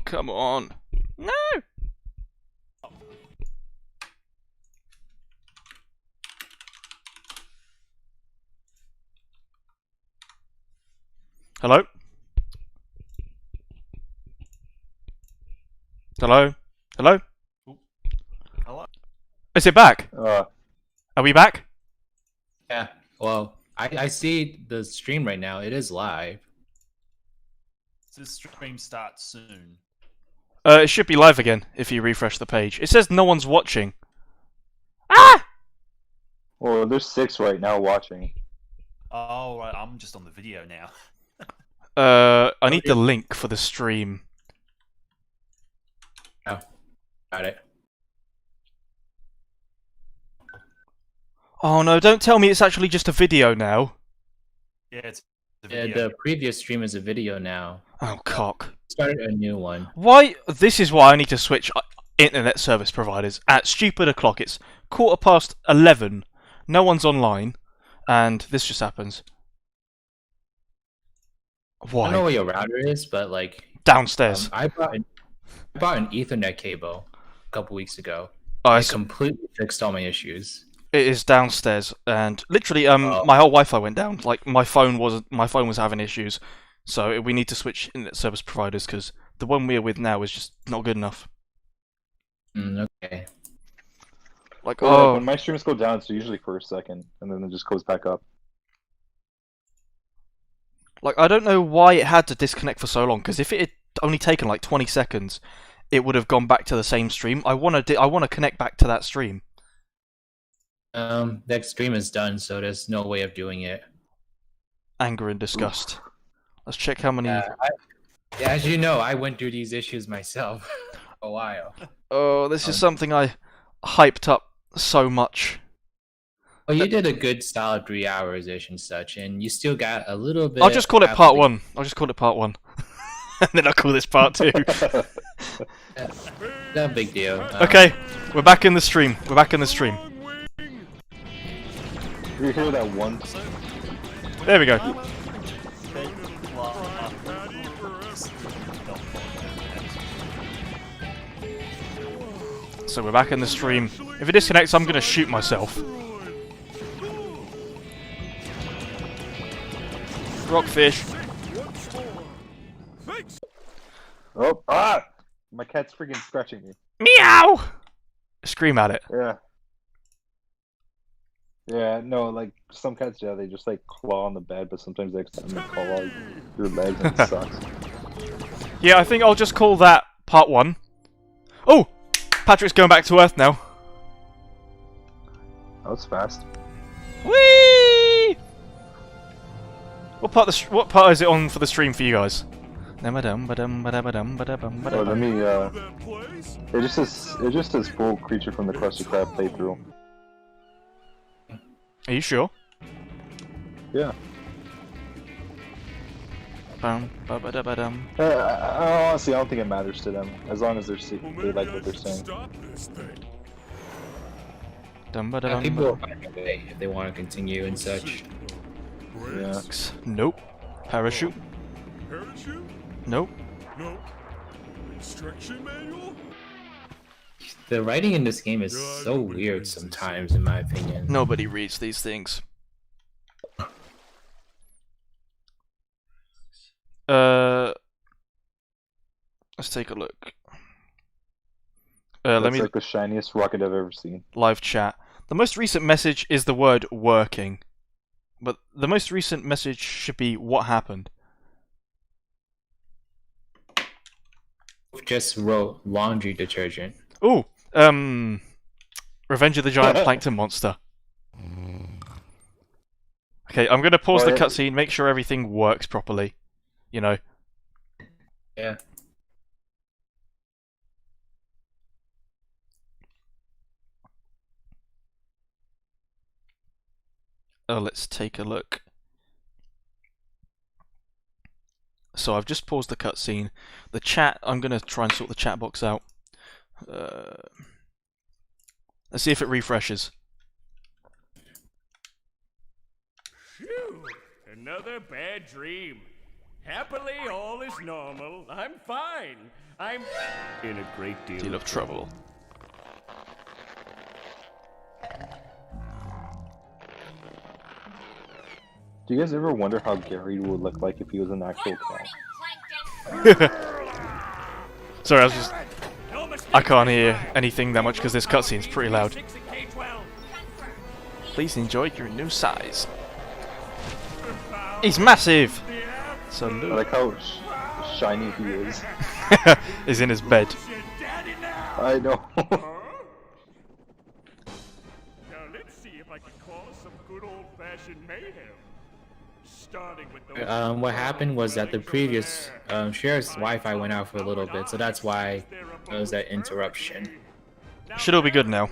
Oh, come on. No! Hello? Hello? Hello? Hello? Is it back? Uh, Are we back? Yeah. Well, I see the stream right now. It is live. This stream starts soon. It should be live again if you refresh the page. It says no one's watching. Ah! well, there's 6 right now watching. Oh, right, I'm just on the video now. I need the link for the stream. Oh, got it. Oh no, don't tell me it's actually just a video now. Yeah, it's the Yeah, video. the previous stream is a video now. Oh, cock. Started a new one. Why? This is why I need to switch internet service providers. At stupid o'clock, it's 11:15. No one's online, and this just happens. I don't know Why? where your router is, but like Downstairs. I bought an Ethernet cable a couple weeks ago. Oh, It completely fixed all my issues. it is downstairs, and literally, my whole Wi-Fi went down. Like my phone was having issues, so we need to switch internet service providers because the one we're with now is just not good enough. Okay. Like, Well, oh, when my streams go down, it's usually for a second, and then it just goes back up. like I don't know why it had to disconnect for so long. Because if it had only taken like 20 seconds, it would have gone back to the same stream. I want to connect back to that stream. The stream is done, so there's no way of doing it. Anger and disgust. Let's check how many. As you know, I went through these issues myself for a while. Oh, this is something I hyped up so much. Well, you did a good solid 3 hours-ish and such, and you still got a little bit... I'll just call it after part the- 1. I'll just call it part 1. And then I'll call this part 2. No big deal. Okay, we're back in the stream. We're back in the stream. You hear that one? There we go. So we're back in the stream. If it disconnects, I'm gonna shoot myself. Rockfish. Oh, ah! My cat's freaking scratching me. Meow! Scream at it. Yeah. Yeah, no, like, some cats, yeah, they just, like, claw on the bed, but sometimes they accidentally claw your legs, and it sucks. Yeah, I think I'll just call that part 1. Oh! Patrick's going back to Earth now. That was fast. Whee! What part is it on for the stream for you guys? Oh, let me, it just says full creature from the Krusty Krab playthrough. Are you sure? Yeah. Bum-ba-ba-da-ba-dum. Honestly, I don't think it matters to them, as long as they like what they're saying. Dum-ba-da-bum. People will find a way if they want to continue and such. Yeah. Nope. Parachute? Parachute? Nope. No. Instruction manual? The writing in this game is so weird sometimes, in my opinion. Nobody reads these things. Let's take a look. Let That's me like the shiniest rocket I've ever seen. live chat. The most recent message is the word working. But the most recent message should be what happened. Just wrote laundry detergent. Ooh, Revenge of the Giant Plankton Monster. Okay, I'm gonna pause the cutscene, make sure everything works properly. You know. Yeah. Oh, let's take a look. So I've just paused the cutscene. The chat, I'm gonna try and sort the chat box out. Let's see if it refreshes. Phew! Another bad dream. Happily, all is normal. I'm fine. I'm in a great Deal of trouble. Do you guys ever wonder how Gary would look like if he was an actual cat? Sorry, I can't hear anything that much because this cutscene's pretty loud. Please enjoy your new size. He's massive! So I like how shiny he is. He's in his bed. I know. Now let's see if I can cause some good old-fashioned mayhem. Starting with those What happened was that the previous Sheriff's Wi-Fi went out for a little bit, so that's why there was that interruption. Should all be good now.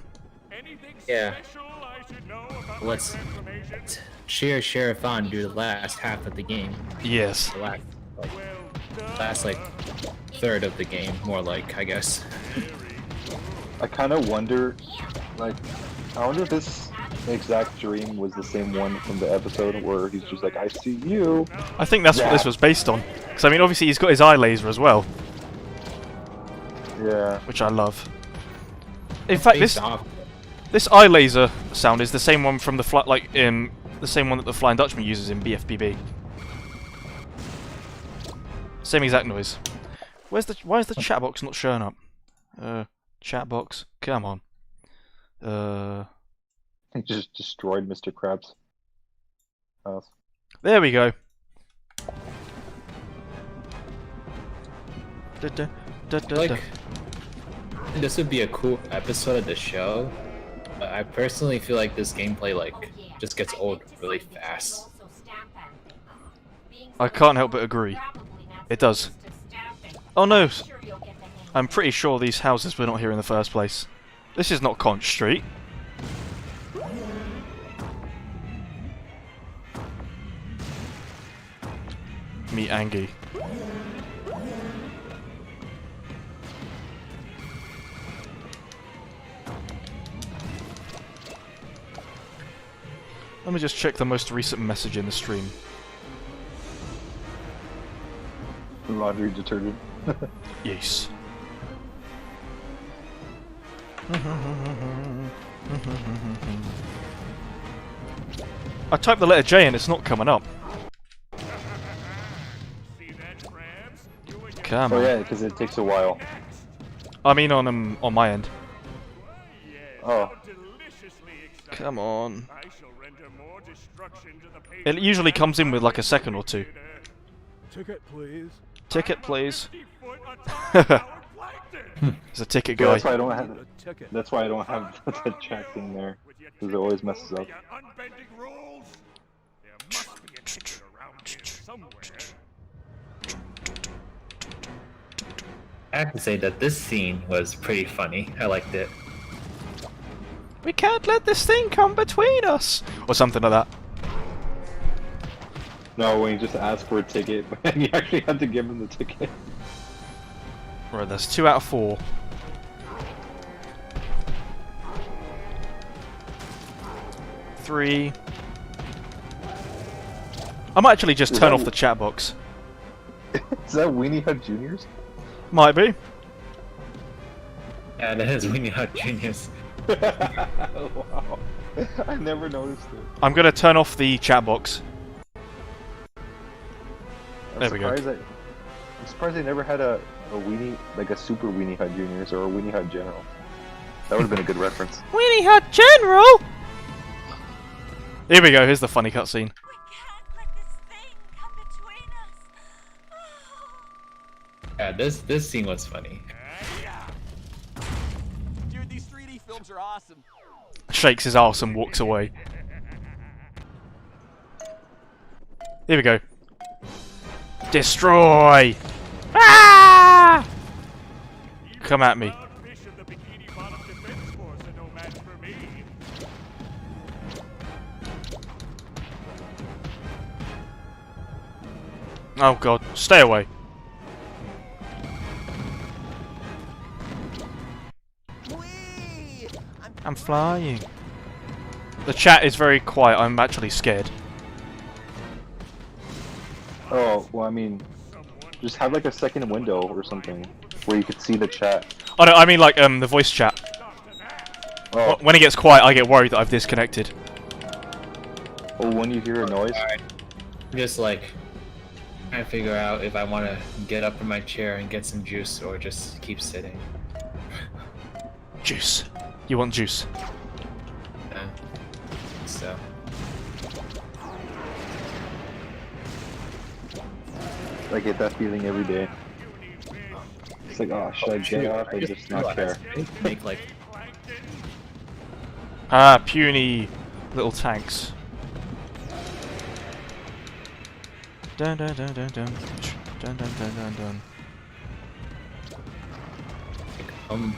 anything Yeah. special I should know about Let's my transformation? Sheriff-on do the last half of the game. Yes. The Well last like third of the game, more like, I guess. I kind of wonder, like, I wonder if this exact dream was the same one from the episode where he's just like, I see you. I think that's what this was based on. Because, I mean, obviously he's got his eye laser as well, Yeah. which I love. In fact, Based this off- this eye laser sound is the same one from the the same one that the Flying Dutchman uses in BFBB. Same exact noise. Why is the chat box not showing up? Chat box, come on. He just destroyed Mr. Krabs' house. There we go. Da, da, da, da, da. like, this would be a cool episode of the show, but I personally feel like this gameplay like just gets old really fast. I can't help but agree. It does. Oh no! I'm pretty sure these houses were not here in the first place. This is not Conch Street. Meet Angie. Let me just check the most recent message in the stream. Laundry detergent. Yes. I typed the letter J and it's not coming up. See that, Krabs? You and your Come Oh on. yeah, because it takes a while. I mean on my end. yes, Oh. how deliciously exciting. Come on. I shall render more destruction to the It patrons usually than comes in with like a second or two. Ticket, please. Ticket, please. 50-foot atomic-powered plankton. There's a ticket Yeah, guy. that's why I don't have. A ticket. That's why I don't have the chat thing there, because it always messes up. Your unbending rules. There must be a ticket around here somewhere. I have to say that this scene was pretty funny. I liked it. We can't let this thing come between us! Or something like that. No, when you just ask for a ticket, and you actually had to give him the ticket. Right, that's 2 out of 4. Three. I might actually just Is turn that off the chat box. Is that Weenie Hut Juniors? Might be. Yeah, that is Weenie Hut Genius. Wow. I never noticed it. I'm gonna turn off the chat box. I'm There we go. I'm surprised they never had a Weenie, like a Super Weenie Hut Juniors or a Weenie Hut General. That would have been a good reference. Weenie Hut General! Here we go, here's the funny cutscene. We can't let this thing come between us. Yeah, this scene was funny. Dude, these 3D films are awesome. Shakes his arse and walks away. Here we go. Destroy! Ah! Come at me. Fish of the Bikini Bottom Defense Force are no match for me. Oh god, stay away. Whee! I'm flying. The chat is very quiet, I'm actually scared. Oh, well, I mean, just have like a second window or something. where you could see the chat. Oh no, I mean like the voice chat. Oh, When it gets quiet, I get worried that I've disconnected. oh, when you hear a noise. Just like trying to figure out if I want to get up from my chair and get some juice or just keep sitting. Juice. You want juice? Yeah. So. I get that feeling every day. It's like, oh, should I get up or just not care? Make like Ah, puny little tanks. Dun dun dun dun dun dun dun dun dun dun.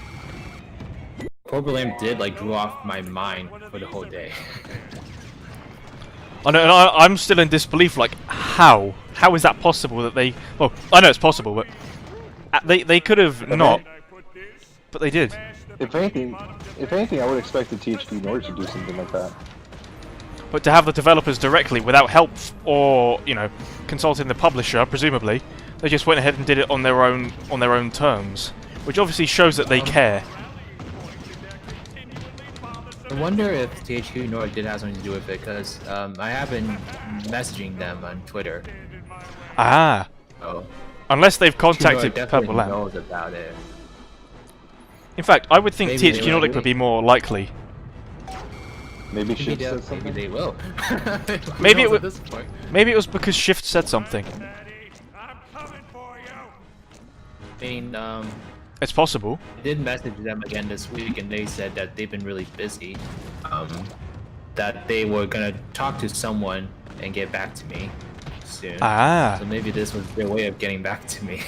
Purple Lamp did like drew off my mind for the whole day. I know, and I'm still in disbelief. Like, how? How is that possible that they? Well, I know it's possible, but they could have not, but they did. If anything, I would expect the THQ Nordic to do something like that. But to have the developers directly, without help or consulting the publisher, presumably, they just went ahead and did it on their own terms, which obviously shows that they care. I wonder if THQ Nordic did have something to do with it, because I have been messaging them on Twitter. Ah. Oh. Unless they've contacted THQ Purple Lamp. knows about it. In fact, I would think Maybe they THQ will. Nordic would be more likely. Maybe Shift said something. Maybe they will. Maybe Who it knows at this point? Maybe it was because Shift said something. I mean, It's possible. I did message them again this week, and they said that they've been really busy. That they were gonna talk to someone and get back to me soon. Ah. So maybe this was their way of getting back to me.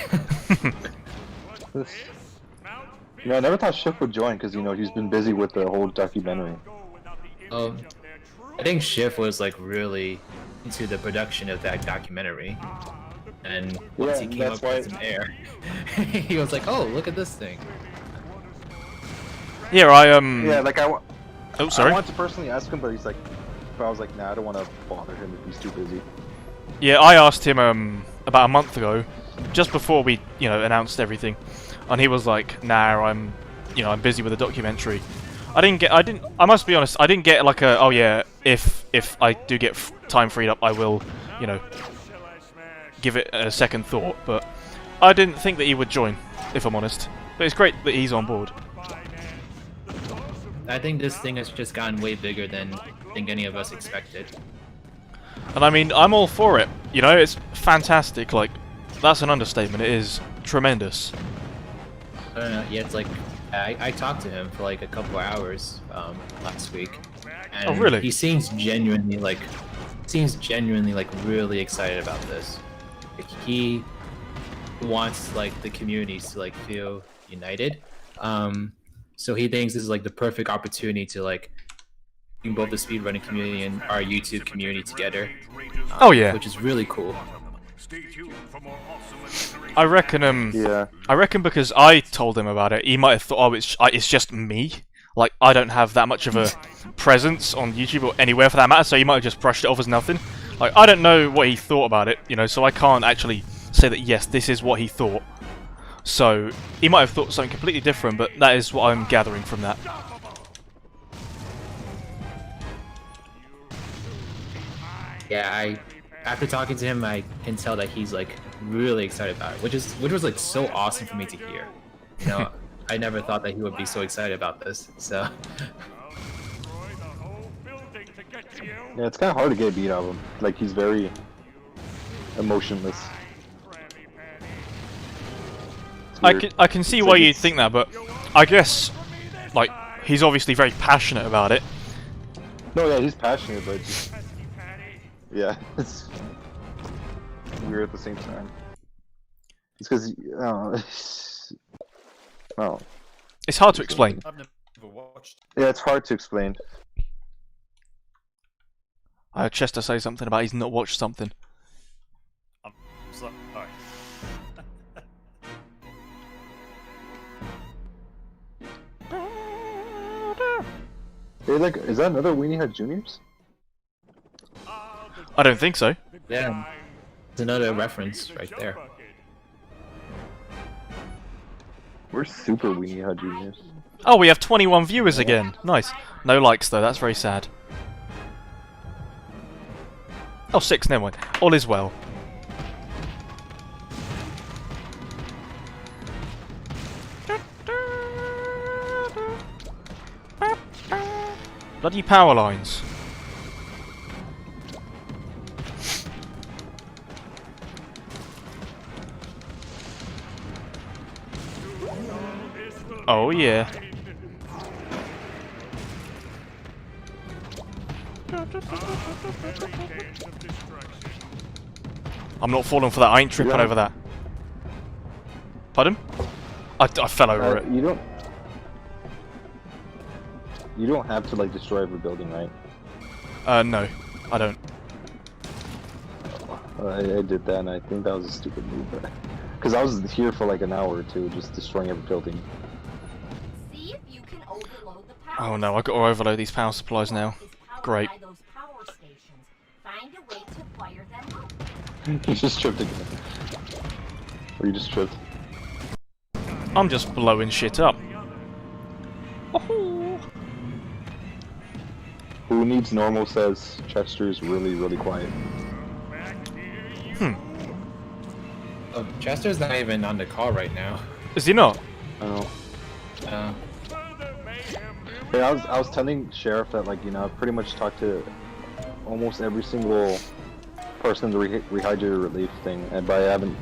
You know, I never thought Shift would join because, you know, he's been busy with the whole documentary. I think Shift was like really into the production of that documentary, and once he came up with some air, he was like, "Oh, look at this thing." Yeah, Yeah, like Oh, sorry. I wanted to personally ask him, but he's like, but I was like, nah, I don't want to bother him if he's too busy. Yeah, I asked him about a month ago, just before we announced everything, and he was like, "Nah, I'm busy with a documentary." I must be honest, I didn't get like a, oh yeah, if I do get time freed up, I will, give it a second thought, but I didn't think that he would join, if I'm honest. But it's great that he's on board. I think this thing has just gotten way bigger than I think any of us expected. And I mean, I'm all for it, it's fantastic, like, that's an understatement, it is tremendous. I don't know, yeah, it's like, I talked to him for like a couple hours last week, and oh really? He seems genuinely like really excited about this. Like, he wants like the communities to like feel united. So he thinks this is like the perfect opportunity to like bring both the speedrunning community and our YouTube community together. Oh yeah, which is really cool. I reckon yeah. I reckon because I told him about it, he might have thought, oh, it's just me. Like, I don't have that much of a presence on YouTube or anywhere for that matter, so he might have just brushed it off as nothing. Like, I don't know what he thought about it, so I can't actually say that yes, this is what he thought. So he might have thought something completely different, but that is what I'm gathering from that. Yeah, after talking to him, I can tell that he's like really excited about it, which was like so awesome for me to hear. I never thought that he would be so excited about this. So Yeah, it's kind of hard to get a beat out of him. Like, he's very emotionless. I can see why you'd think that, but I guess like he's obviously very passionate about it. No, yeah, he's passionate, but just, yeah, it's weird at the same time. It's because oh, It's hard to explain. I've never watched. yeah, it's hard to explain. I heard Chester say something about he's not watched something. I'm sorry. Hey, like, is that another Weenie Hut Juniors? I don't think so. yeah, it's another reference right there. We're super weenie hot juniors. Oh, we have 21 viewers again. Nice. No likes though. That's very sad. Oh, 6. Never mind. All is well. Bloody power lines. Oh yeah. I'm not falling for that. I ain't tripping over that. Pardon? I fell over it. You don't have to like destroy every building, right? No, I don't. I did that, and I think that was a stupid move. Because I was here for like an hour or two, just destroying every building. See if you can overload the power. Oh no, I got to overload these power supplies now. Great. By those power stations. Find a way to fire them up. You just tripped again. Or you just tripped. I'm just blowing shit up. Who needs normal says Chester's really, really quiet. Oh, Chester's not even on the call right now. Is he not? Oh. Further mayhem. Yeah, I was telling Sheriff that, like, you know, I've pretty much talked to almost every single person in the Rehydrated Relief thing, but I haven't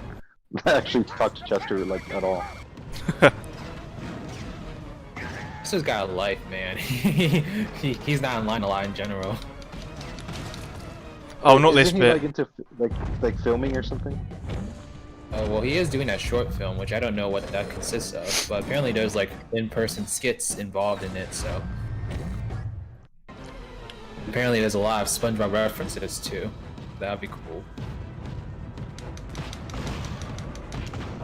actually talked to Chester, like, at all. Chester's got a life, man. He's not online a lot in general. Oh, not this Isn't he, bit. like, into, like filming or something? Well, he is doing that short film, which I don't know what that consists of, but apparently there's like in-person skits involved in it, so... Apparently there's a lot of SpongeBob references too. That would be cool.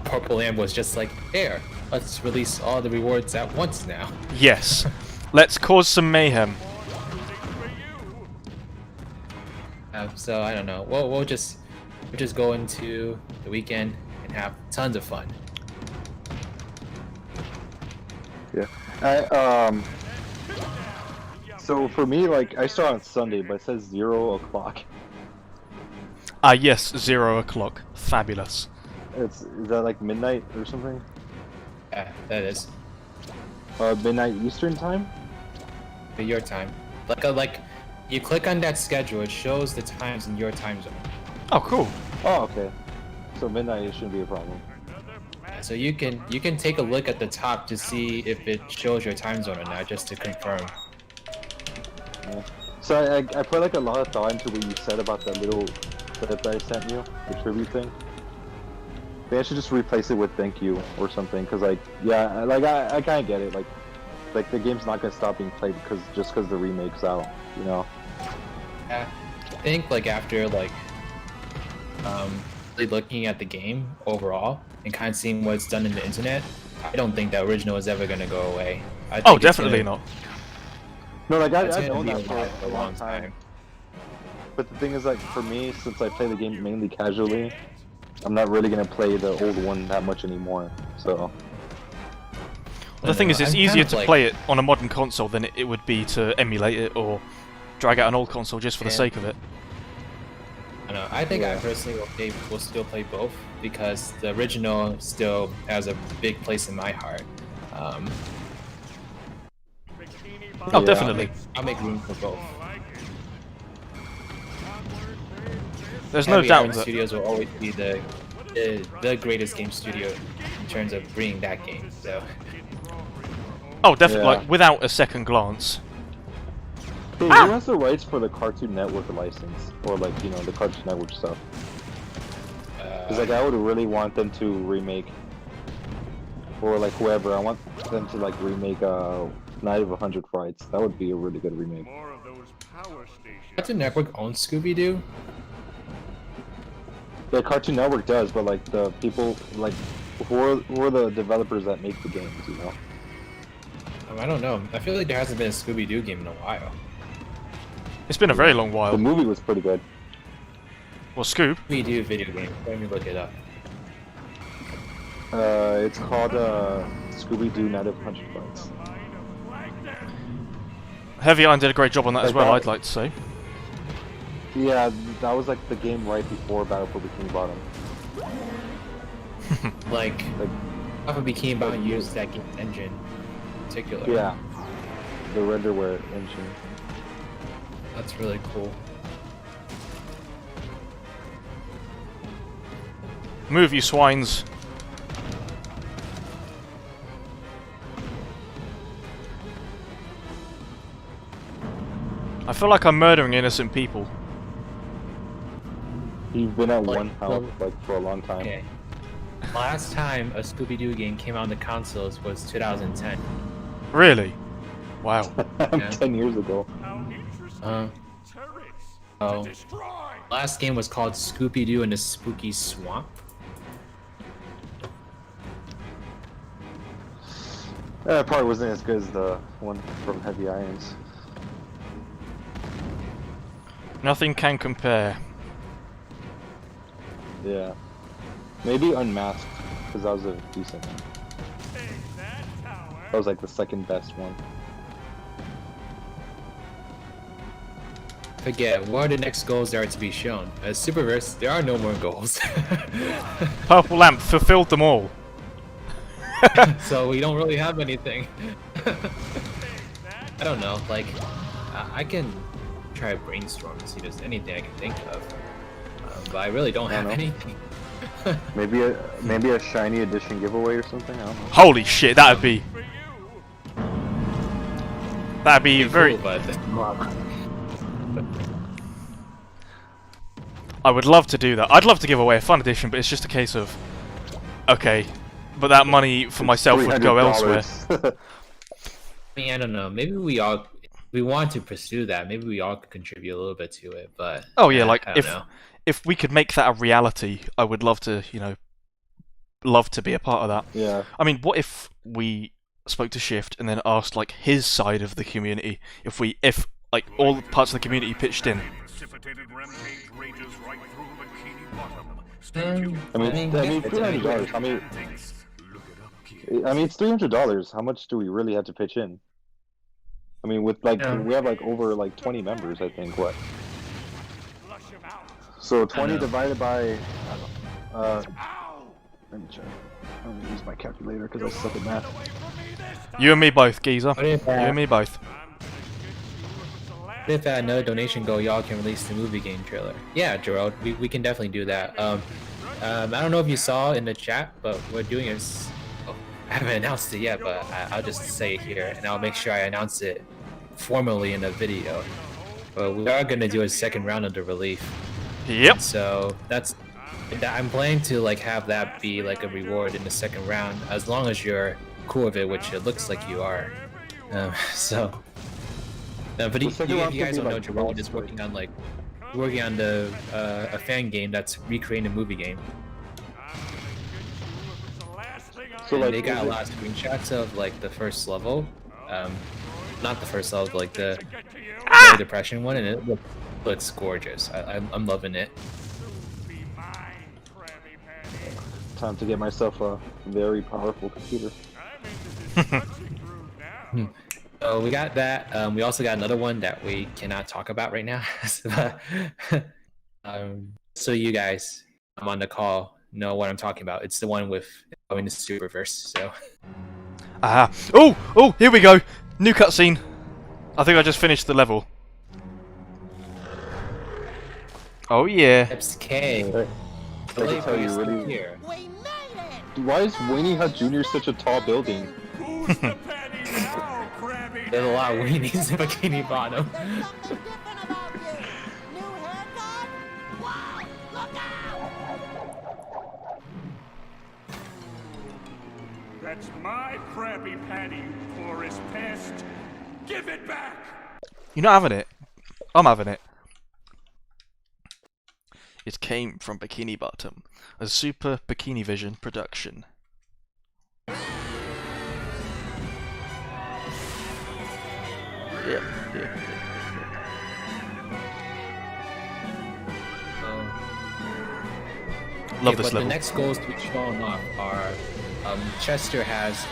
Purple Amber was just like, here, let's release all the rewards at once now. Yes. Let's cause some mayhem. So I don't know. We'll just go into the weekend and have tons of fun. Yeah. So for me, like, I start on Sunday, but it says 0 o'clock. Ah, yes, 0 o'clock. Fabulous. Is that like midnight or something? Yeah, that is. Midnight Eastern time? Your time. Like, you click on that schedule, it shows the times in your time zone. Oh, cool. Oh, okay. So midnight shouldn't be a problem. So you can take a look at the top to see if it shows your time zone or not, just to confirm. Yeah. So I put like a lot of thought into what you said about that little clip that I sent you, the tribute thing. Maybe I should just replace it with thank you or something, because like, yeah, like I kind of get it, like the game's not gonna stop being played just because the remake's out, you know. Yeah, I think like after like really looking at the game overall and kind of seeing what's done in the internet, I don't think the original is ever gonna go away. I think Oh, it's definitely gonna- not. No, like It's I've gonna known be that alive for a long time. But the thing is, like, for me, since I play the game mainly casually, I'm not really gonna play the old one that much anymore. So The thing is, it's I'm kind easier of to like- play it on a modern console than it would be to emulate it or drag out an old console just for the Yeah. sake of it. I don't know. I think I personally will still play both because the original still has a big place in my heart. Oh, Yeah. definitely. I'll make room for both. There's no Heavy doubt Iron that. Studios will always be the greatest game studio in terms of bringing that game. So Oh, definitely. Yeah. Like without a second glance. hey, who has the rights for the Cartoon Network license, or like, you know, the Cartoon Network stuff? Because like I would really want them to remake, or like whoever, I want them to like remake Night of 100 Frights. That would be a really good remake. More of those power stations. Cartoon Network owns Scooby-Doo. The Cartoon Network does, but like the people, like who are the developers that make the games, you know? I don't know. I feel like there hasn't been a Scooby-Doo game in a while. It's been a very long The while. movie was pretty good. Well, Scoob. Scooby-Doo video game. Let me look it up. It's called Scooby-Doo Night of 100 Fights. Heavy Iron did a great job on that as Like well, that- I'd like to say. Yeah, that was like the game right before Battle for Bikini Bottom. Like, Like, Alpha Bikini Bottom used that game engine in particular. yeah, the renderware engine. That's really cool. Move, you swines. I feel like I'm murdering innocent people. You've been at Like, one health like for a long time. Okay. Last time a Scooby-Doo game came out on the consoles was 2010. Really? Wow. Yeah. 10 years ago. How interesting. Turrets Oh. to destroy. Last game was called Scooby-Doo and the Spooky Swamp. That part wasn't as good as the one from Heavy Irons. Nothing can compare. Yeah. Maybe Unmasked, because that was a decent one. Take that tower. That was like the second best one. Forget, what are the next goals there are to be shown? As Superverse, there are no more goals. Purple Lamp fulfilled them all. So we don't really have anything. I don't know, like, I can try to brainstorm and see if there's anything I can think of. But I really don't have know. anything. Maybe a shiny edition giveaway or something. I don't know. Holy shit, that'd be For you. very. Cool, but I would love to do that. I'd love to give away a fun edition, but it's just a case of, okay, but that money for myself would go elsewhere. $300. I mean, I don't know. Maybe we want to pursue that. Maybe we all could contribute a little bit to it. But Oh yeah, like I don't know. if we could make that a reality, I would love to, love to be a part of that. Yeah. I mean, what if we spoke to Shift and then asked like his side of the community? If like all parts of the community pitched in. Precipitated rampage rages right through Bikini Bottom. I mean, $300. I mean, it's $300. How much do we really have to pitch in? I mean, with like we have like over like 20 members, I think. What? Flush him out. So 20 know. divided by. Ow! Let me check. I'm gonna use my calculator because I suck at math. Away from me this time. You and me both, geezer. What if, You and me both. I'm gonna get you if it's the last. What if at another donation goal, y'all can release the movie game trailer? Yeah, Gerald, we can definitely do that. I don't know if you saw in the chat, but we're doing is. Oh, I haven't announced it yet, but I'll just say it here, and I'll make sure I announce it formally in the video. But we are gonna do a second round of the relief. Yep. So I'm planning to like have that be like a reward in the second round, as long as you're cool with it, which it looks like you are. But The second if round you could guys be, don't know, like, Gerald is working on a fan game that's recreating a movie game. So And like, they got is a it- lot of screenshots of like the first level, not the first level, but like the Great Depression one, and it looks gorgeous. I'm loving it. time to get myself a very powerful computer. So we got that. We also got another one that we cannot talk about right now. So you guys, I'm on the call, know what I'm talking about. It's the one with going to Superverse. So Aha. Oh, here we go. New cutscene. I think I just finished the level. Oh yeah. Steps K. Hey, I can tell you really. Here. We made it! Why is Weenie Hut Jr. such a tall building? Who's the patty now, Krabby? There's a lot of weenies in Bikini Bottom. Something different about you. New haircut? Wow, look out! That's my Krabby Patty, you porous pest. Give it back! You're not having it. I'm having it. It came from Bikini Bottom, a Super Bikini Vision production. Yeah. Love this But level. the next goals to be shown off are Chester has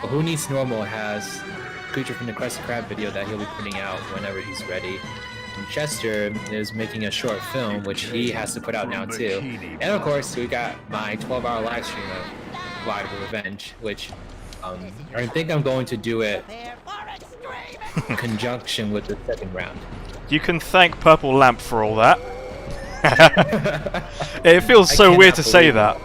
Who Needs Normal has Creature from the Krusty Krab video that he'll be putting out whenever he's ready. And Chester is making a short film which he has to put out now too. And of course, we got my 12-hour live stream of Live Revenge, which I think I'm going to do it in conjunction with the second round. You can thank Purple Lamp for all that. It feels so weird to say that.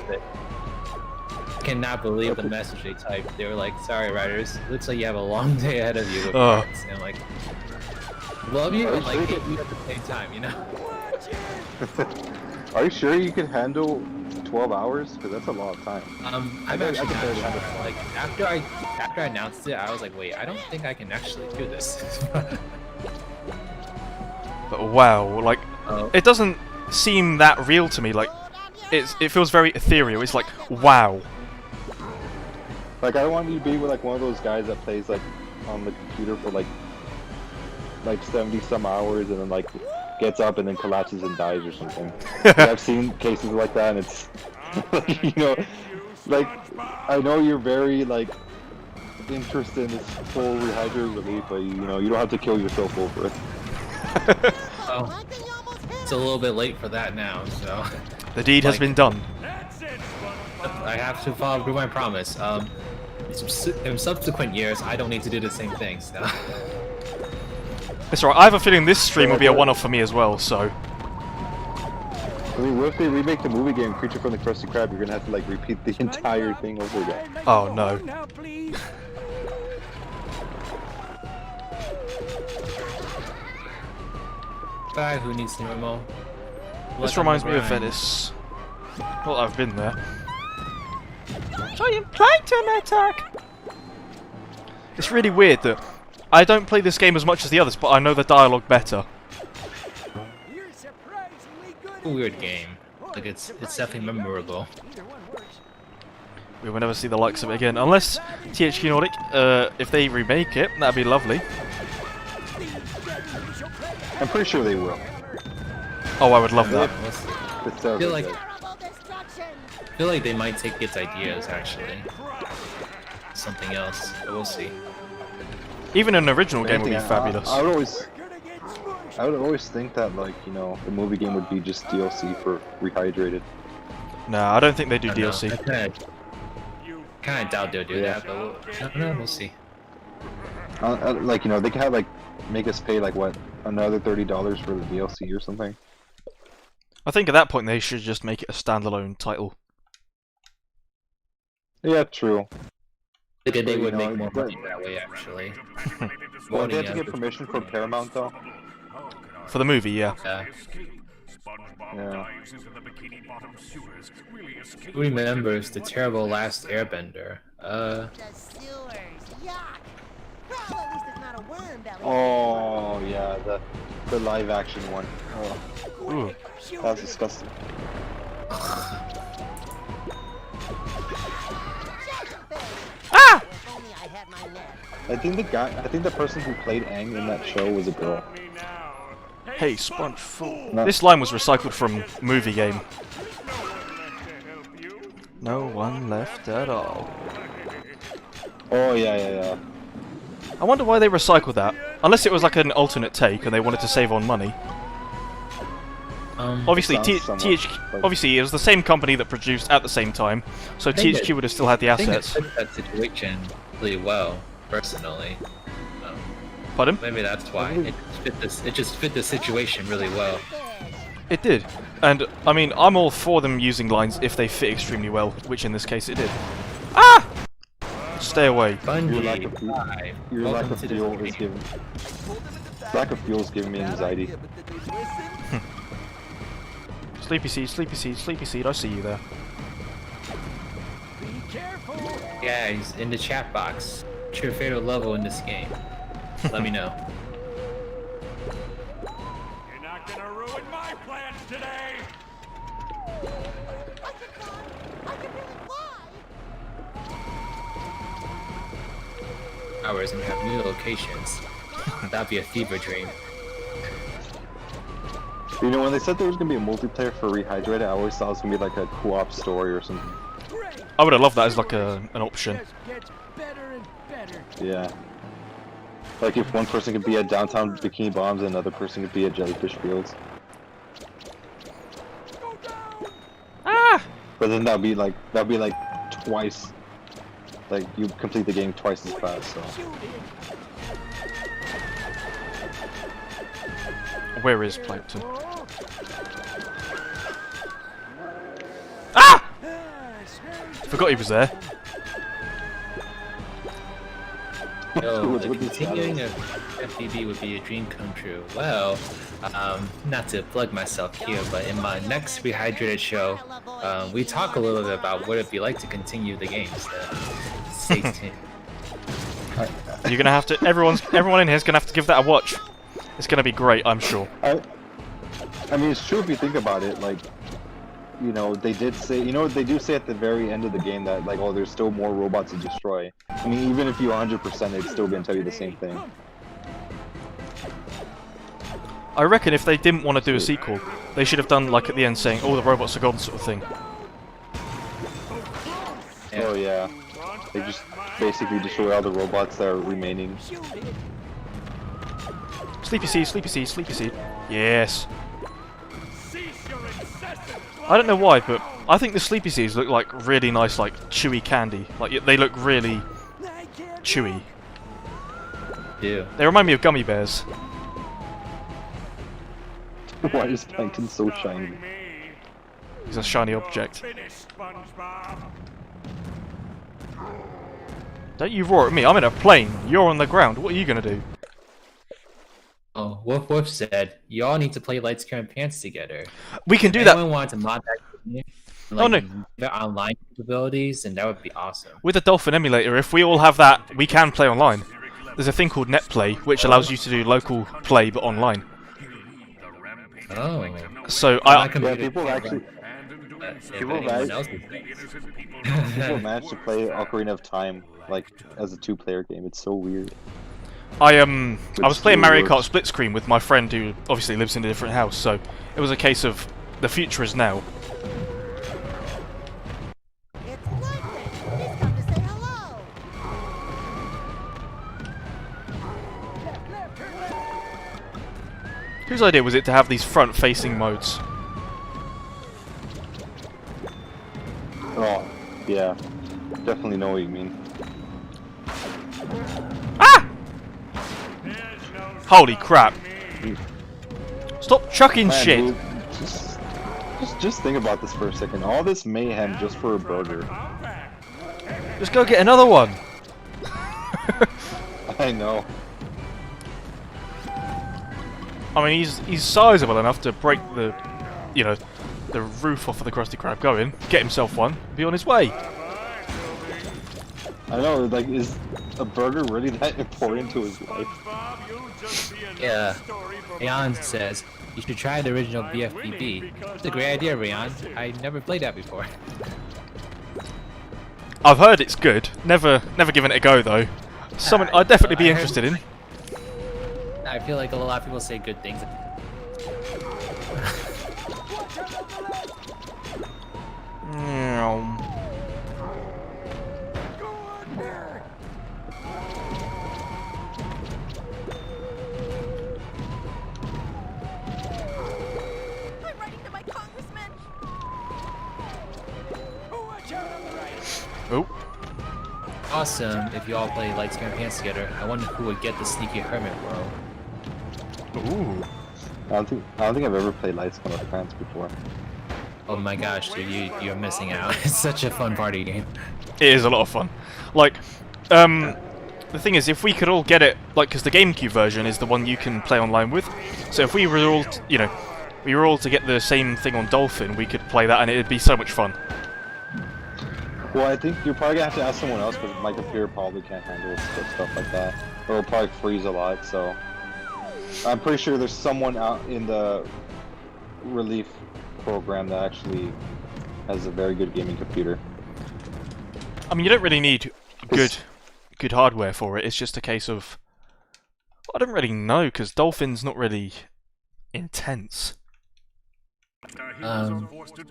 I cannot believe the message they typed. They were like, "Sorry, writers. Looks like you have a long day ahead of you with parts." And I'm like, love you and like hate you at the same time, you know? Are you sure you can handle 12 hours? Because that's a lot of time. I'm I actually can not barely sure. handle it. Like after I announced it, I was like, wait, I don't think I can actually do this. But wow, like, Oh. it doesn't seem that real to me. Like, it feels very ethereal. It's like, wow. Like, I don't want you to be with like one of those guys that plays like on the computer for like 70 some hours and then like gets up and then collapses and dies or something. Like, I've seen cases like that, and it's like, you know, like, I know you're very like interested in this full Rehydrated Relief, but you know, you don't have to kill yourself over it. Oh, it's a little bit late for that now, so The deed has been done. That's it, SpongeBob. I have to follow through my promise. In subsequent years, I don't need to do the same thing. So. It's alright, I have a feeling this stream will be a one-off for me as well, so... I mean, what if they remake the movie game Creature from the Krusty Krab? You're gonna have to like repeat the entire thing over again. Oh no. Now, please. Bye, Who Needs Normal? This reminds me of Venice. Well, I've been there. Giant plankton attack! It's really weird that I don't play this game as much as the others, but I know the dialogue better. You're surprisingly good. Weird game. Like it's definitely memorable. We will never see the likes of it again, unless THQ Nordic, if they remake it, that'd be lovely. I'm pretty sure they will. Oh, I would love that. It sounds feel like- good. I feel like they might take its ideas actually. Something else, but we'll see. Even an original game would be Anything, fabulous. I would always think that, like, you know, the movie game would be just DLC for Rehydrated. Nah, I don't think they do I don't know. DLC. I kind of doubt they'll do Yeah. that, but we'll see. Like, you know, they could have like make us pay like what, another $30 for the DLC or something. I think at that point they should just make it a standalone title. Yeah, true. They But, would you know, make more but- money that way, actually. Well, they have to Voting get as- permission from Paramount though. For the movie, yeah. SpongeBob Yeah. dives into the bikini bottom sewers. Will he escape? Who remembers the terrible Last Airbender? The sewers, yuck! Well, at least it's not a worm belly. Oh yeah, the live action one. Oh, Ooh. that's disgusting. Ah! If only I had my net. I think the person who played Aang in that show was a girl. Me now. Hey, Sponge Fool. No. This line was recycled from movie game. No one left to help you. No one left at all. Oh yeah. I wonder why they recycled that. Unless it was like an alternate take and they wanted to save on money. Obviously, Sounds somewhat like- obviously it was the same company that produced at the same time, so think THQ would have still had the I think it assets. fit that situation really well, personally. Pardon? Maybe that's why it just fit the situation really well. It did. And, I mean, I'm all for them using lines if they fit extremely well, which in this case it did. Ah! Stay away. Bungie, lack of fuel- hi. Your lack Welcome of to the fuel is stream. giving. Lack of fuel is giving me anxiety. Sleepy seed, sleepy seed, sleepy seed, I see you there. Guys, in the chat box, what's your favorite level in this game? Let me know. You're not gonna ruin my plans today. I can really fly. Hours and have new locations. That'd be a fever dream. You know, when they said there was gonna be a multiplayer for Rehydrated, I always thought it was gonna be like a co-op story or something. I would have loved that as like an option. Yeah. Like if one person could be at downtown Bikini Bombs and another person could be at Jellyfish Fields. Ah! But then that'd be like twice. Like you complete the game twice as fast. So. Where is Plankton? Ah! Forgot he was there. Yo, the continuing of FDB would be a dream come true. Well, not to plug myself here, but in my next Rehydrated show, we talk a little bit about what it'd be like to continue the games. Stay tuned. You're gonna have to. Everyone in here is gonna have to give that a watch. It's gonna be great, I'm sure. I mean, it's true if you think about it. Like, you know, they did say, you know, they do say at the very end of the game that like, oh, there's still more robots to destroy. I mean, even if you 100%, it's still gonna tell you the same thing. I reckon if they didn't want to do a sequel, they should have done like at the end saying, "All the robots are gone," sort of thing. Oh yeah, they just basically destroy all the robots that are remaining. Sleepy seed, sleepy seed, sleepy seed. Yes. I don't know why, but I think the sleepy seeds look like really nice, like chewy candy. Like they look really chewy. Yeah. They remind me of gummy bears. Why is Plankton so shiny? He's a shiny object. Don't you roar at me, I'm in a plane, you're on the ground, what are you gonna do? Oh, Wolf Wolf said, you all need to play Lights, Camera, Pants together. We can do If that anyone wanted to mod that game, Oh, no. their online capabilities, and that would be awesome. with the Dolphin emulator. If we all have that, we can play online. There's a thing called NetPlay, which allows you to do local play but online. Oh. So Yeah, people actually People manage to play Ocarina of Time like as a two-player game. It's so weird. I was playing still Mario Kart works. split screen with my friend who obviously lives in a different house, so it was a case of the future is now. It's Plankton. He's come to say hello. Whose idea was it to have these front-facing modes? Oh, yeah, definitely know what you mean. Ah! Holy crap! Stop chucking Man, shit! dude, just think about this for a second. All this mayhem just for a burger. Just go get another one! I know. I mean, he's sizable enough to break the, you know, the roof off of the Krusty Krab. Go in, get himself one, be on his way. I know, like, is a burger really that important to his life? Yeah. Rayan says, you should try the original BFBB. It's a great idea, Rayan. I never played that before. I've heard it's good. Never given it a go though. Something I'd definitely be interested in. I feel like a lot of people say good things. I'm writing to my congressman. Oh, Awesome if you all play Lights, Camera, Pants together. I wonder who would get the Sneaky Hermit role. ooh. I don't think I've ever played Lights Camera Pants before. Oh my gosh, dude, you're missing out. It's such a fun party game. It is a lot of fun. Like, the thing is, if we could all get it, like, because the GameCube version is the one you can play online with. So if we were all, you know, we were all to get the same thing on Dolphin, we could play that, and it'd be so much fun. Well, I think you're probably gonna have to ask someone else because my computer probably can't handle stuff like that. Or it'll probably freeze a lot, so... I'm pretty sure there's someone out in the Relief program that actually has a very good gaming computer. I mean, you don't really need good hardware for it. It's just a case of, I don't really know, because Dolphin's not really intense. I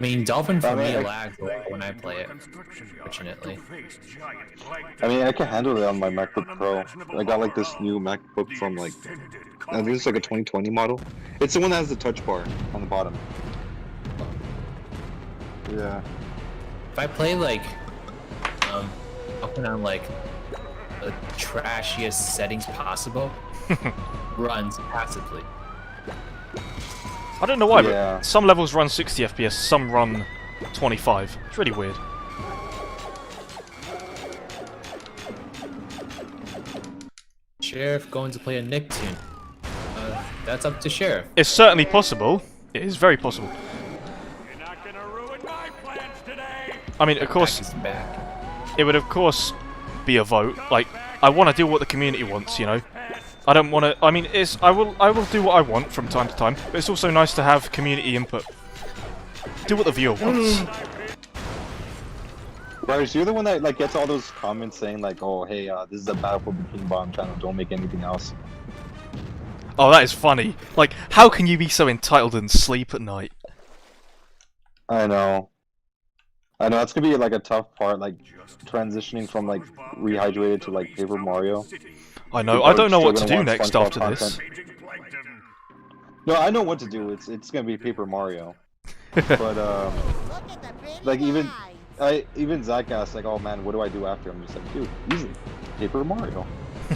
mean, Dolphin for me lags a lot when I play it, fortunately. I mean, I can handle it on my MacBook Pro. I got like this new MacBook from like, I think it's like a 2020 model. It's the one that has the touch bar on the bottom. Yeah. If I play like, I'll put on like the trashiest settings possible, runs passively. I don't know why, Yeah. but some levels run 60 FPS, some run 25. It's really weird. Sheriff going to play a Nicktoon. That's up to Sheriff. It's certainly possible. It is very possible. You're not gonna ruin my plans today. I mean, of course, He's back. it would of course be a vote. Like, I want to do what the community wants, you know. I don't want to. I mean, I will do what I want from time to time, but it's also nice to have community input. Do what the viewer wants. Bryce, you're the one that like gets all those comments saying like, "Oh, hey, this is a Battle for Bikini Bottom channel. Don't make anything else." Oh, that is funny. Like, how can you be so entitled and sleep at night? I know. That's gonna be like a tough part, like transitioning from like Rehydrated to like Paper Mario. I know. People I are don't know still what to gonna do want next SpongeBob after this. content. No, I know what to do. It's gonna be Paper Mario. But Look at the pretty like even eyes. even Zach asked like, "Oh man, what do I do after?" I'm just like, "Dude, easy, Paper Mario." I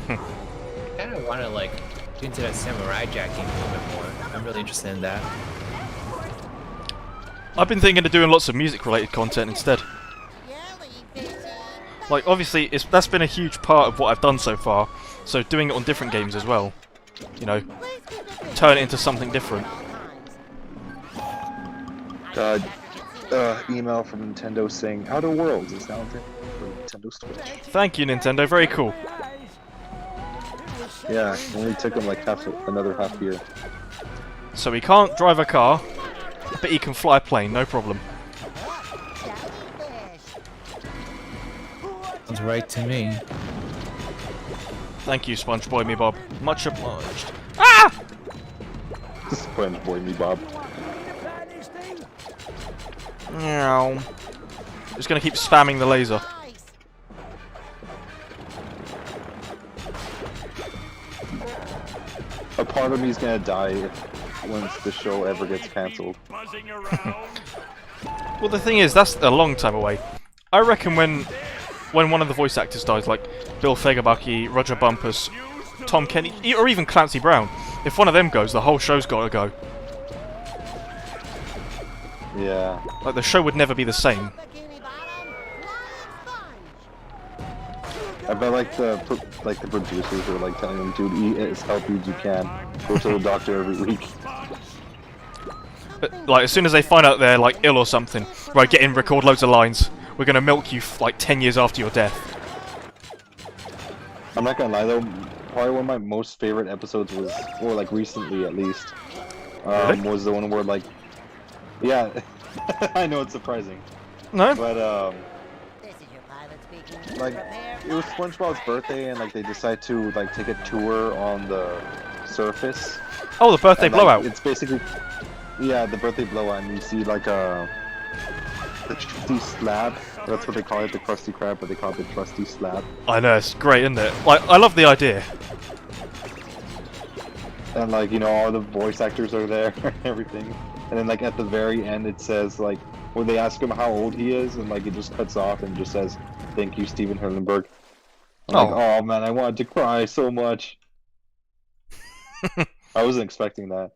kind of want to like get into that samurai jacking a little bit more. I'm really interested in that. I've been thinking of doing lots of music-related content instead. Jelly fishy. Like, obviously, that's been a huge part of what I've done so far. So doing it on different games as well, you know, Please keep it big turn it into something different. at all times. Email from Nintendo saying Outer Worlds is now available for Nintendo Switch. Thank you, Nintendo. Very cool. Yeah, it only took him like another half year. So he can't drive a car, but he can fly a plane, no problem. Jellyfish. Sounds right to me. Thank you, SpongeBob me Bob. Much obliged. Ah! SpongeBob me Bob. Meow. Just gonna keep spamming the laser. Nice. A part of me's gonna die once the show ever gets cancelled. Buzzing around. Well, the thing is, that's a long time away. I reckon when one of the voice actors dies, like Bill Fegabaki, Roger Bumpus, Tom Kenny, or even Clancy Brown, if one of them goes, the whole show's gotta go. Yeah. Like, the show would never be the same. Bikini Bottom. Flying sponge. I bet like the producers are like telling them, dude, eat as healthy as you can. Go to the doctor every week. But, like, as soon as they find out they're, like, ill or something, right, get in, record loads of lines. We're gonna milk you, like, 10 years after your death. I'm not gonna lie though, probably one of my most favorite episodes was, or like recently at least, Really? was the one where like, yeah, I know it's surprising, No? but This is your pilot speaking. like Prepare it was for SpongeBob's birthday and like they decide to like take a tour on the surface. Oh, the birthday And, like, blowout. It's basically, yeah, the birthday blowout, and you see like the trusty slab. That's what they call it, the Krusty Krab, but they call it the trusty slab. I know, it's great, isn't it? Like, I love the idea. And like, you know, all the voice actors are there and everything. And then like at the very end it says like, when they ask him how old he is, and like it just cuts off and just says, "Thank you, Steven Hillenberg." I'm like, oh man, I wanted to cry so much. I wasn't expecting that.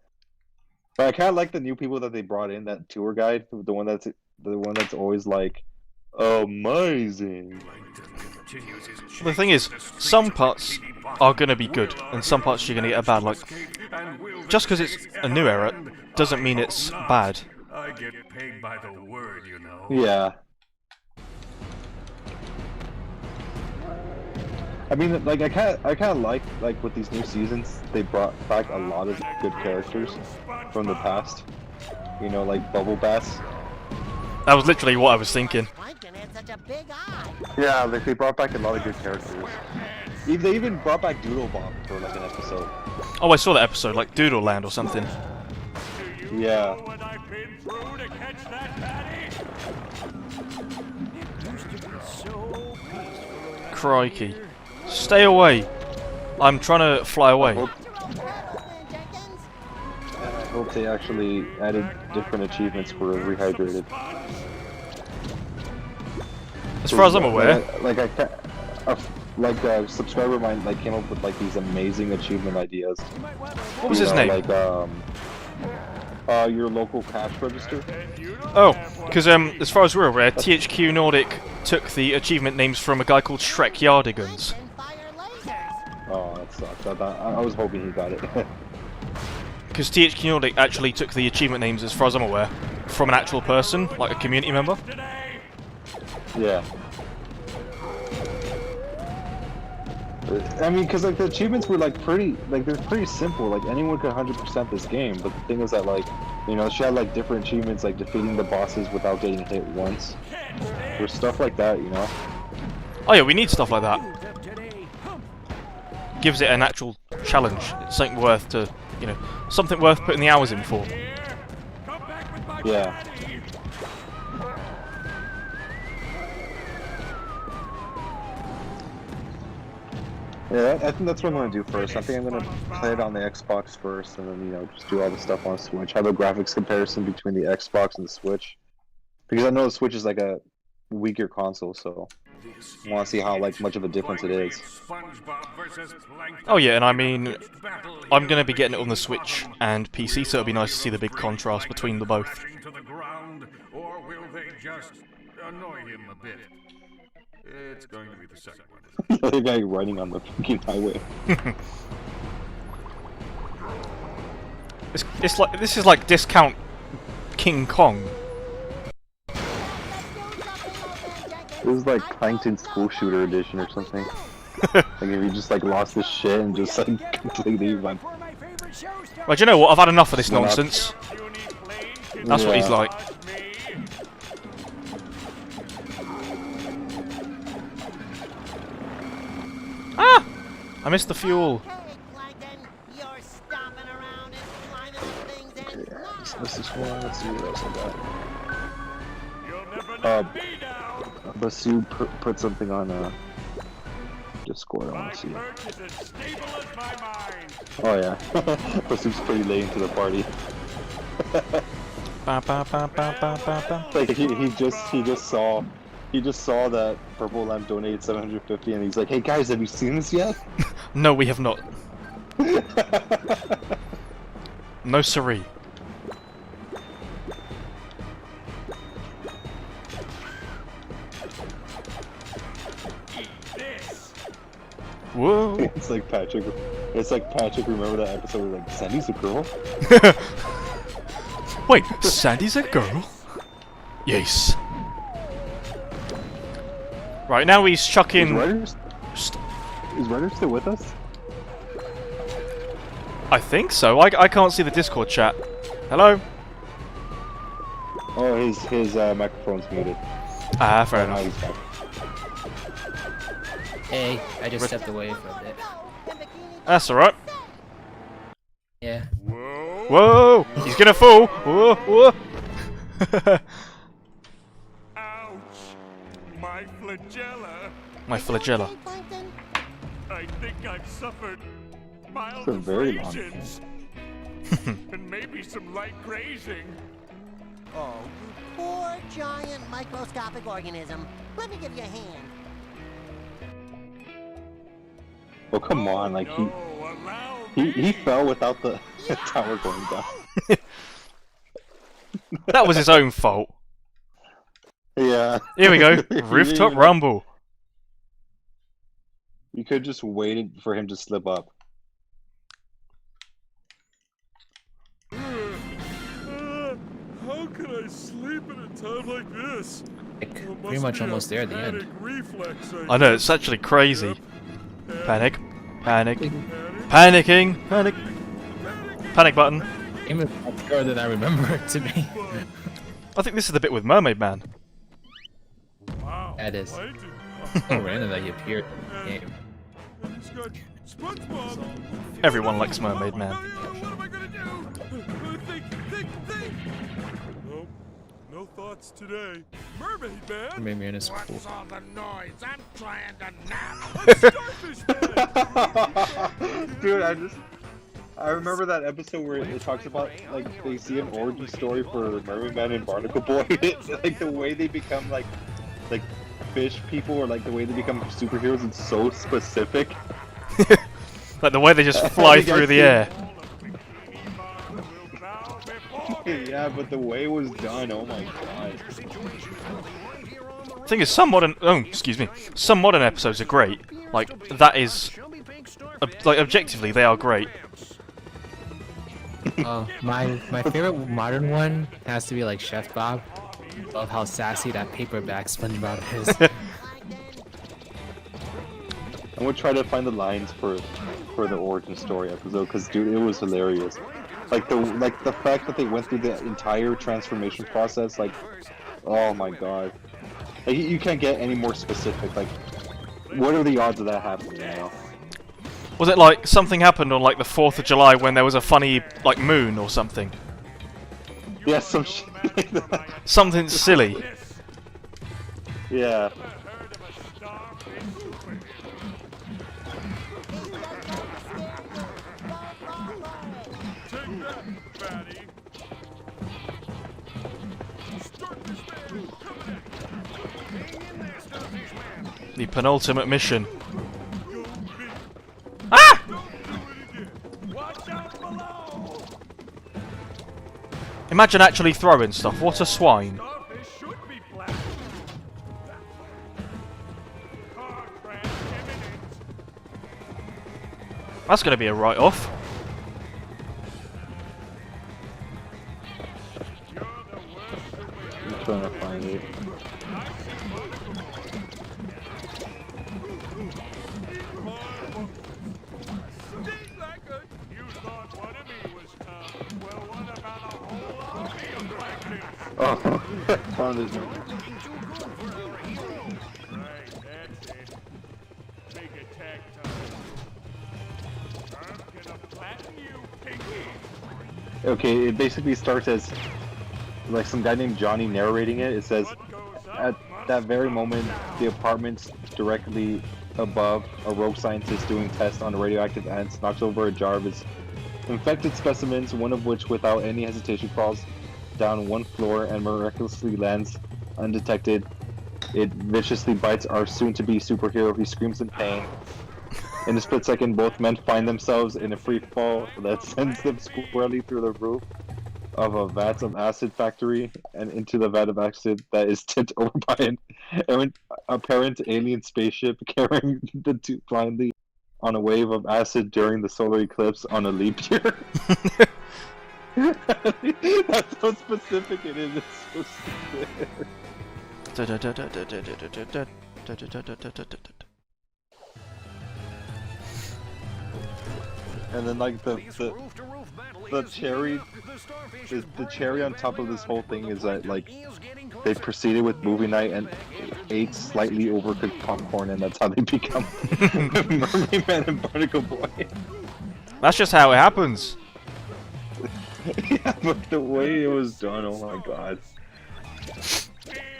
But I kinda like the new people that they brought in, that tour guide, the one that's always like, amazing. The thing is, some parts are gonna be good, and some parts you're gonna get a bad. Like, just because it's a new era doesn't mean it's bad. I get paid by the word, you know. Yeah. I mean, like I kind of like with these new seasons, they brought back a lot of good characters from the past. You know, like Bubble Bass. That was literally what I was thinking. Plankton had such a big eye. Yeah, like they brought back a lot of good characters. They even brought back Doodle Bob for like an episode. Oh, I saw that episode, like Doodle Land or something. Yeah. Know what I've been through to catch that patty? It used to be so peaceful. Crikey. Stay away. I'm trying to fly away. I hope they actually added different achievements for Rehydrated. As far as I'm aware. Like a subscriber of mine came up with these amazing achievement ideas. What was his name? Your local cash register. Oh, because as far as we're aware, THQ Nordic took the achievement names from a guy called Shrek Yardigans. Oh, that sucks. I was hoping he got it. Because THQ Nordic actually took the achievement names, as far as I'm aware, from an actual person, like a community member. Yeah. I mean, because the achievements were they're pretty simple. Like anyone could 100% this game. But the thing is that she had different achievements, like defeating the bosses without getting hit once, or stuff like that. Oh yeah, we need stuff like that. Gives it an actual challenge. It's something worth something worth putting the hours in for. Yeah. Yeah, I think that's what I'm gonna do first. I think I'm gonna play it on the Xbox first, and then just do all the stuff on Switch. Have a graphics comparison between the Xbox and the Switch, because I know the Switch is a weaker console, so I want to see how much of a difference it is. Oh yeah, and I mean, I'm gonna be getting it on the Switch and PC, so it'll be nice to see the big contrast between the both. Or will they just annoy him a bit? It's going to be the second one. The guy riding on the fucking highway. This is like discount King Kong. It was like Plankton School Shooter Edition or something. If you just lost this shit and just completely went. Well, do you know what? I've had enough of this nonsense. That's what he's like. Ah! I missed the fuel. This is one. Let's see what else I got. Basu put something on Discord. I want to see. Oh yeah, Basu's pretty late into the party. He just saw that Purple Lamp donated 750, and he's like, "Hey guys, have you seen this yet?" No, we have not. No siree. Whoa! It's like Patrick. Remember that episode where Sandy's a girl? Wait, Sandy's a girl? Yes. Right, now he's chucking... Is Ryder still with us? I think so. I can't see the Discord chat. Hello? Oh, his microphone's muted. Ah, fair Now enough. he's back. Hey, I just stepped away for a bit. That's alright. Yeah. Whoa! He's gonna fall! Whoa! Whoa! Ouch! My flagella. My flagella. I think I've suffered mild It's a very long abrasions. And maybe some light grazing. Oh, you poor giant microscopic organism. Let me give you a hand. Oh come on, he fell without the tower going down. That was his own fault. Yeah. Here we go. Rooftop Rumble. You could just waited for him to slip up. How can I sleep at a time like this? Pretty much almost there at the end. I know, it's actually crazy. Panic. Panic. Panicking. Panic. Panic button. Even more than I remember it to be. I think this is the bit with Mermaid Man. Wow. That is. I do. So random that he appeared in the game. It's got SpongeBob. Everyone likes Mermaid Man. What am I gonna do? Think. Nope. No thoughts today. Mermaid Man. Mermaid is cool. What's all the noise? I'm trying to nap. Starfish Man. Dude, I remember that episode where it talks about like they see an origin story for Mermaid Man and Barnacle Boy. Like the way they become like fish people, or like the way they become superheroes, it's so specific. Like the way they just fly through the air. Yeah, but the way it was done, oh my god. Thing is, some modern episodes are great. Like that is, like objectively, they are great. My favorite modern one has to be like Chef Bob. Love how sassy that paperback SpongeBob is. I'm gonna try to find the lines for the origin story episode, because dude, it was hilarious. Like the fact that they went through the entire transformation process, like, oh my god. Like, you can't get any more specific. Like, what are the odds of that happening, you know? Was it like something happened on like the 4th of July when there was a funny like moon or something? Yeah, some shit like that. Something silly. Yeah. The penultimate mission. Ah! Imagine actually throwing stuff. What a swine. That's going to be a write-off. I'm trying to find it. Oh, found his name. Okay, it basically starts as like some guy named Johnny narrating it. It says, at that very moment, the apartments directly above a rogue scientist doing tests on radioactive ants knocks over a jar of his infected specimens, one of which without any hesitation crawls down one floor and miraculously lands undetected. It viciously bites our soon-to-be superhero. He screams in pain. In a split second, both men find themselves in a free fall that sends them squarely through the roof of a vat of acid factory and into the vat of acid that is tipped over by an apparent alien spaceship carrying the two blindly on a wave of acid during the solar eclipse on a leap year. That's how specific it is. It's so stupid. And then like the cherry, the cherry on top of this whole thing is that like they proceeded with movie night and ate slightly overcooked popcorn, and that's how they become Mermaid Man and Barnacle Boy. That's just how it happens. Yeah, but the way it was done, oh my god.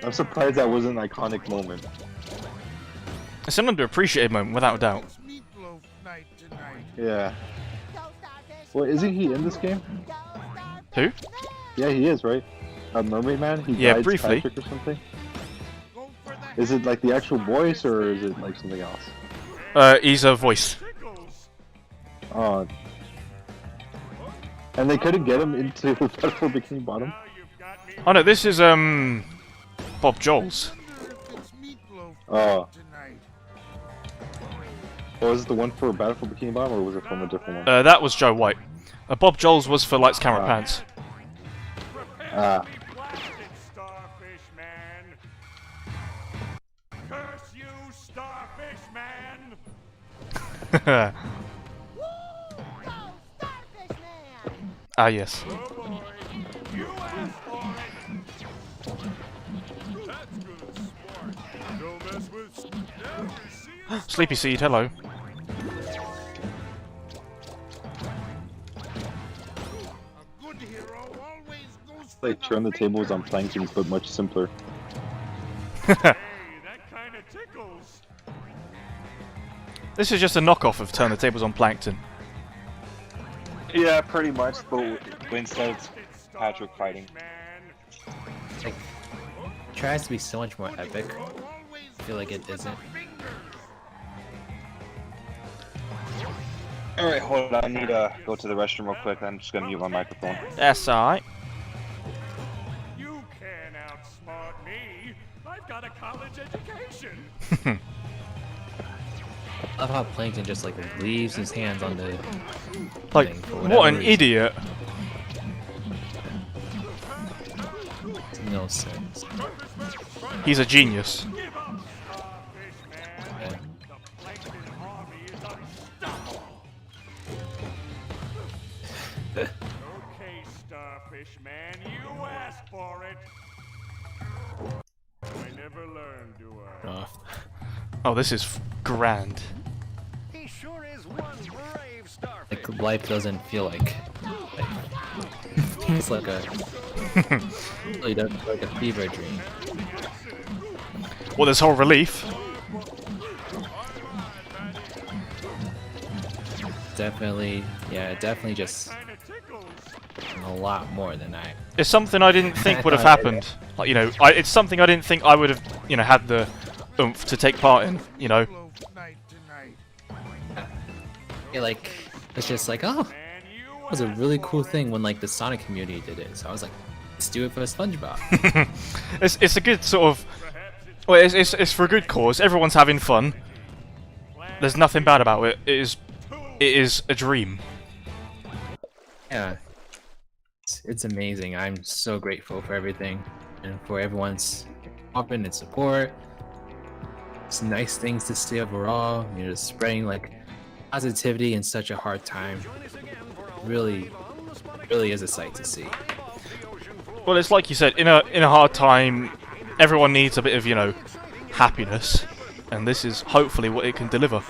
I'm surprised that was an iconic moment. It's an underappreciated moment, without a doubt. Yeah. Well, isn't he in this game? Who? Yeah, he is, right? Mermaid Man? He Yeah, guides briefly. Patrick or something? Is it like the actual voice, or is it like something else? He's a voice. Oh. And they couldn't get him into Beautiful Bikini Bottom? Oh no, this is, Bob Joel's. Oh. Well, was it the one for Battle for Bikini Bottom, or was it from a different one? That was Joe White. Bob Joel's was for Lights, Camera, Pants. Ah. Starfish Man. Curse you, Starfish Man. Starfish Man! Ah, yes. Oh boy, you asked for it. That's good sport. Don't mess with. Sleepy Seed, hello. Like turn the tables on Plankton's, but much simpler. Hey, that kind of tickles. This is just a knockoff of Turn the Tables on Plankton. Yeah, pretty much, but instead it's Patrick fighting. Like, it tries to be so much more epic. I feel like it isn't. Alright, hold on. I need to go to the restroom real quick. I'm just gonna mute my microphone. That's alright. You can't outsmart me. I've got a college education. I love how Plankton just like leaves his hands on the Like, thing for what whatever an reason. idiot. Makes no sense. He's a genius. Give up, Starfish Man. Yeah. The Plankton army is unstoppable. Okay, Starfish Man, you asked for it. I never learned, do I? Off. Oh, this is grand. He sure is one brave starfish. Like life doesn't feel like it's like a really does feel like a fever dream. Well, this whole relief. Definitely, yeah, it definitely just Kinda tickles. a lot more than I. It's something I didn't think would have happened. Like, you know, it's something I didn't think I would have, you know, had the oomph to take part in, you know. Yeah, like it's just like, oh, And you that was a really cool thing when like the Sonic community did it. So I was like, let's do it for SpongeBob. It's a good sort of, well, it's for a good cause. Everyone's having fun. There's nothing bad about it. It is a dream. Yeah, it's amazing. I'm so grateful for everything and for everyone's help and support. It's nice things to see overall. You're just spreading like positivity in such a hard time. Really is a sight to see. Well, it's like you said, in a hard time, everyone needs a bit of, you know, happiness, and this is hopefully what it can deliver.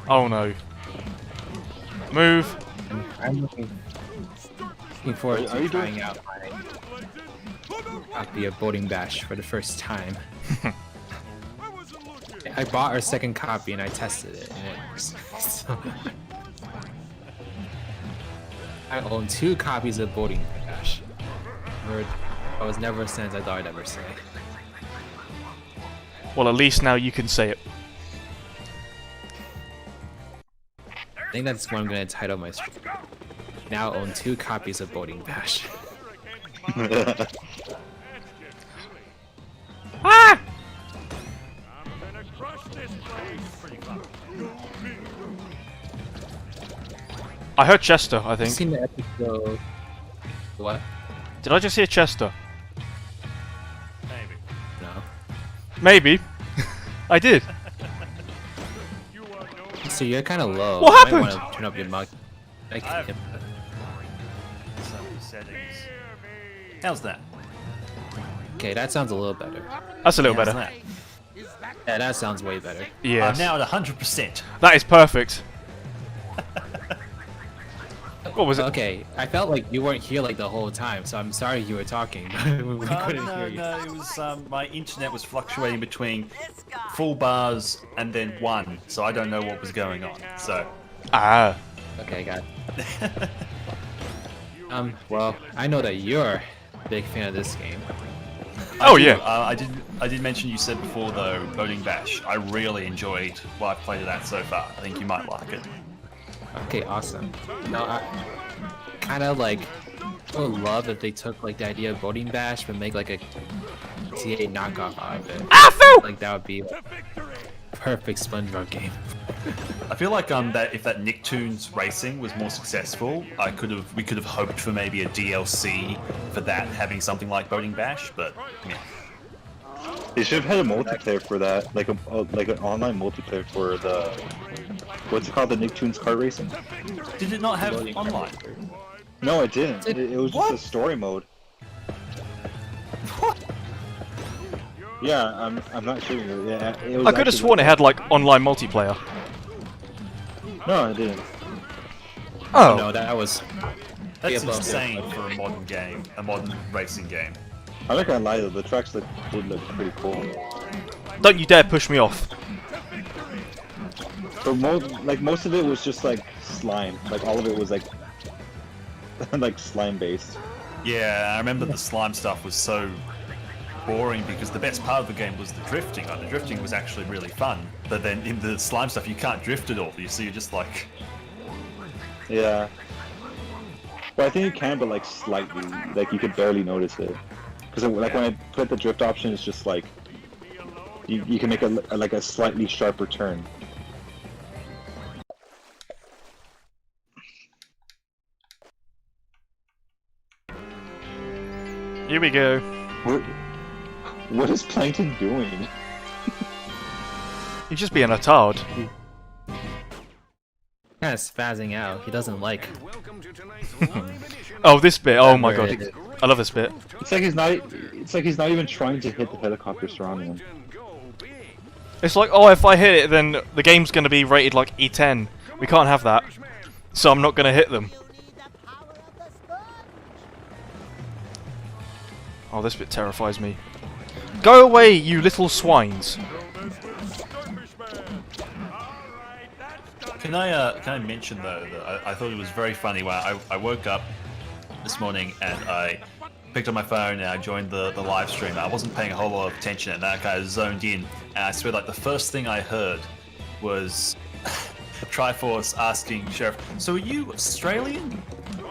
Oh no. Move. And I'm looking forward Are to you trying out my copy of Boating Bash for the first time. I bought our second copy and I tested it, and it works. So, I own 2 copies of Boating Bash. Word, I was never a sentence I thought I'd ever say. Well, at least now you can say it. I think that's what I'm gonna title my stream. Now own 2 copies of Boating Bash. Ah! I'm gonna crush this place. I heard Chester, I I've think. seen the episode. What? Did I just hear Chester? Maybe. No. Maybe. I did. You are no So you're kind of low. What You might happened? want to turn up your mic. I've- Some settings. How's that? Okay, that sounds a little better. That's a little How's better. that? Yeah, that sounds way better. Yes. I'm now at 100%. That is perfect. What was it? Okay, I felt like you weren't here like the whole time, so I'm sorry you were talking. We couldn't hear you. No, it was my internet was fluctuating between full bars and then 1, so I don't know what was going on. So, Ah. Okay, got it. Well, I know that you're a big fan of this game. Oh, I do, yeah. I did mention you said before though, Boating Bash. I really enjoyed what I've played of that so far. I think you might like it. Okay, awesome. No, I kind of like would love if they took like the idea of Boating Bash but make like a TA knockoff out of it. Like that would be like, a perfect SpongeBob game. I feel like that if that Nicktoons racing was more successful, we could have hoped for maybe a DLC for that having something like Boating Bash, but yeah. They should have had a multiplayer for that, like an online multiplayer for the what's it called, the Nicktoons kart racing. Did it not have Boating online? No, it didn't. It was just a story mode. Yeah, I'm not shooting you. Yeah, it was I could have actually sworn it had like online multiplayer. No, it didn't. Oh, No, that was. That's Yeah, well, insane for a modern game, a modern racing game. I'm not gonna lie though, the tracks did look pretty cool. don't you dare push me off. But most of it was just like slime. Like all of it was like like slime based. Yeah, I remember the slime stuff was so boring because the best part of the game was the drifting. Like, the drifting was actually really fun, but then in the slime stuff you can't drift at all. You see, you're just like, Yeah. Well, I think you can, but like slightly. Like you could barely notice it. Because like when I put the drift option, it's just like you can make a slightly sharper turn. Here we go. What is Plankton doing? He's just being a tard. Kind of spazzing out. He doesn't like. Oh, this bit. Oh my Where god. is it? I love this bit. It's like he's not. It's like he's not even trying to hit the helicopter surrounding him. It's like, oh, if I hit it, then the game's going to be rated like E10. We can't have that. So I'm not going to hit them. Oh, this bit terrifies me. Go away, you little swines. can I mention though that I thought it was very funny when I woke up this morning and I picked up my phone and I joined the live stream. I wasn't paying a whole lot of attention and I kind of zoned in, and I swear like the first thing I heard was Triforce asking Sheriff, "So are you Australian?"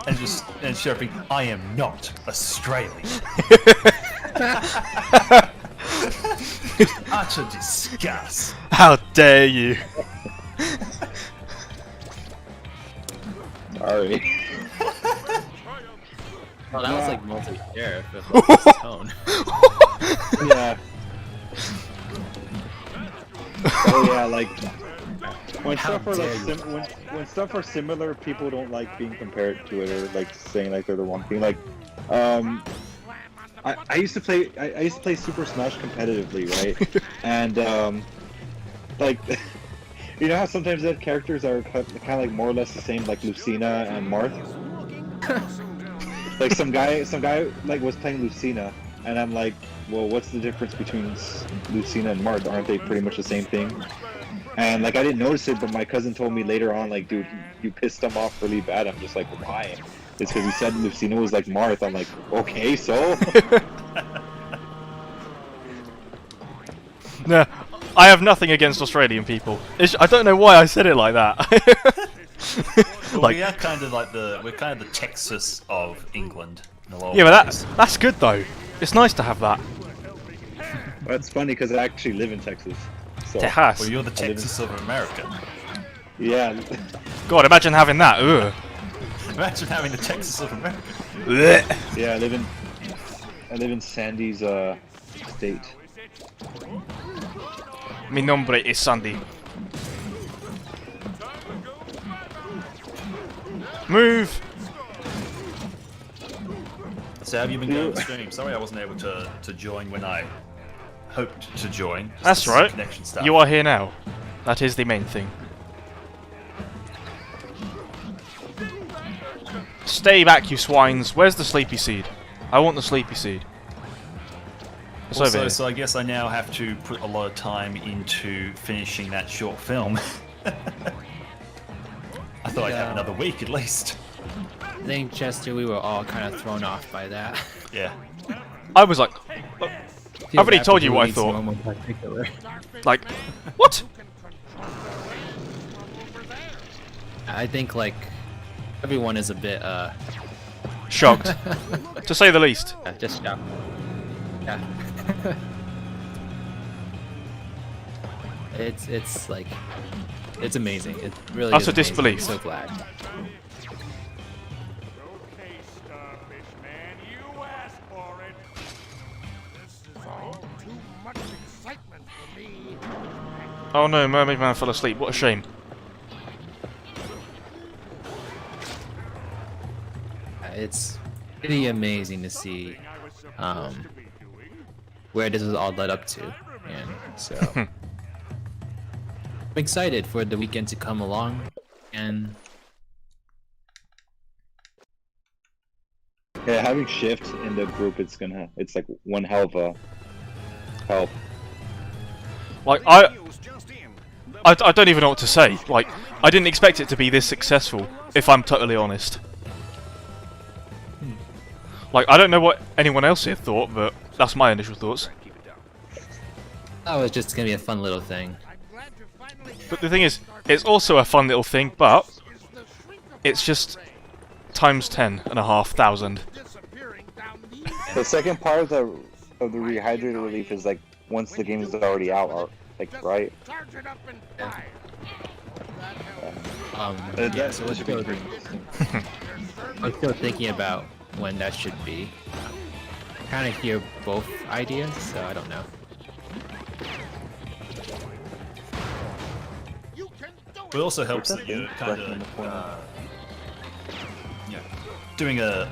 And Sheriff being, "I am not Australian." Utter disgust. How dare you? Sorry. Oh, that was like multi-sheriff with like, his tone. Yeah. Oh yeah, like when How stuff are like dare you. when stuff are similar, people don't like being compared to it or like saying like they're the wrong thing. Like, I used to play Super Smash competitively, right? And like, you know how sometimes the characters are kind of like more or less the same, like Lucina and Marth. Like some guy like was playing Lucina, and I'm like, well, what's the difference between Lucina and Marth? Aren't they pretty much the same thing? And like I didn't notice it, but my cousin told me later on, like, dude, you pissed him off really bad. I'm just like, why? It's because he said Lucina was like Marth. I'm like, okay, so. Nah, I have nothing against Australian people. I don't know why I said it like that. Well, Like- we are kind of like we're kind of the Texas of England. In a lot of Yeah, but ways. that's good though. It's nice to have that. Well, it's funny because I actually live in Texas. So Texas. Well, you're the Texas of America. yeah, God, imagine having that. Ugh. Imagine having the Texas of America. Blech. yeah, I live in Sandy's state. Mi nombre es Sandy. Move. So how have you been going with stream? Sorry I wasn't able to join when I hoped to join. Just That's some right. Connection stuff. You are here now. That is the main thing. Stay back, you swines. Where's the sleepy seed? I want the sleepy seed. It's over Also, here. so I guess I now have to put a lot of time into finishing that short film. I thought I'd have Yeah. another week at least. I think Chester, we were all kind of thrown off by that. Yeah. I was like, Feel already bad told for you who what I eats thought. Momo in particular. like, what? I think like everyone is a bit Shocked, to say the least. just shocked. Yeah. it's like it's amazing. It really Utter is amazing. disbelief. I'm so glad. Okay, Starfish Man, you asked for it. This is all too much excitement for me. Oh no, Mermaid Man fell asleep. What a shame. It's pretty amazing to see where this is all led up to, and so I'm excited for the weekend to come along and Yeah, having shift in the group, it's like one hell of a help. Like, I don't even know what to say. Like, I didn't expect it to be this successful, if I'm totally honest. Like, I don't know what anyone else here thought, but that's my initial thoughts. That was just gonna be a fun little thing. But the thing is, it's also a fun little thing, but it's just times 10,500. The second part of the Rehydrated Relief is like once the game is already out, right? Yeah, so I'm still thinking about when that should be. Kind of hear both ideas, so I don't know. It also helps that you're kind of doing an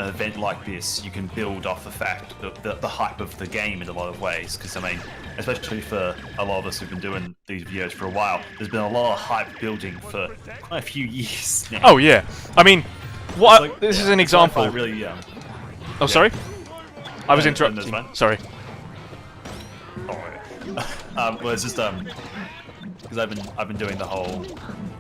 event like this. You can build off the fact the hype of the game in a lot of ways. Because I mean, especially for a lot of us who've been doing these videos for a while, there's been a lot of hype building for quite a few years now. Oh yeah, I mean, this is an example. Really, oh, sorry? I was No, interrupting. that's fine. Sorry. Well, it's just because I've been doing the whole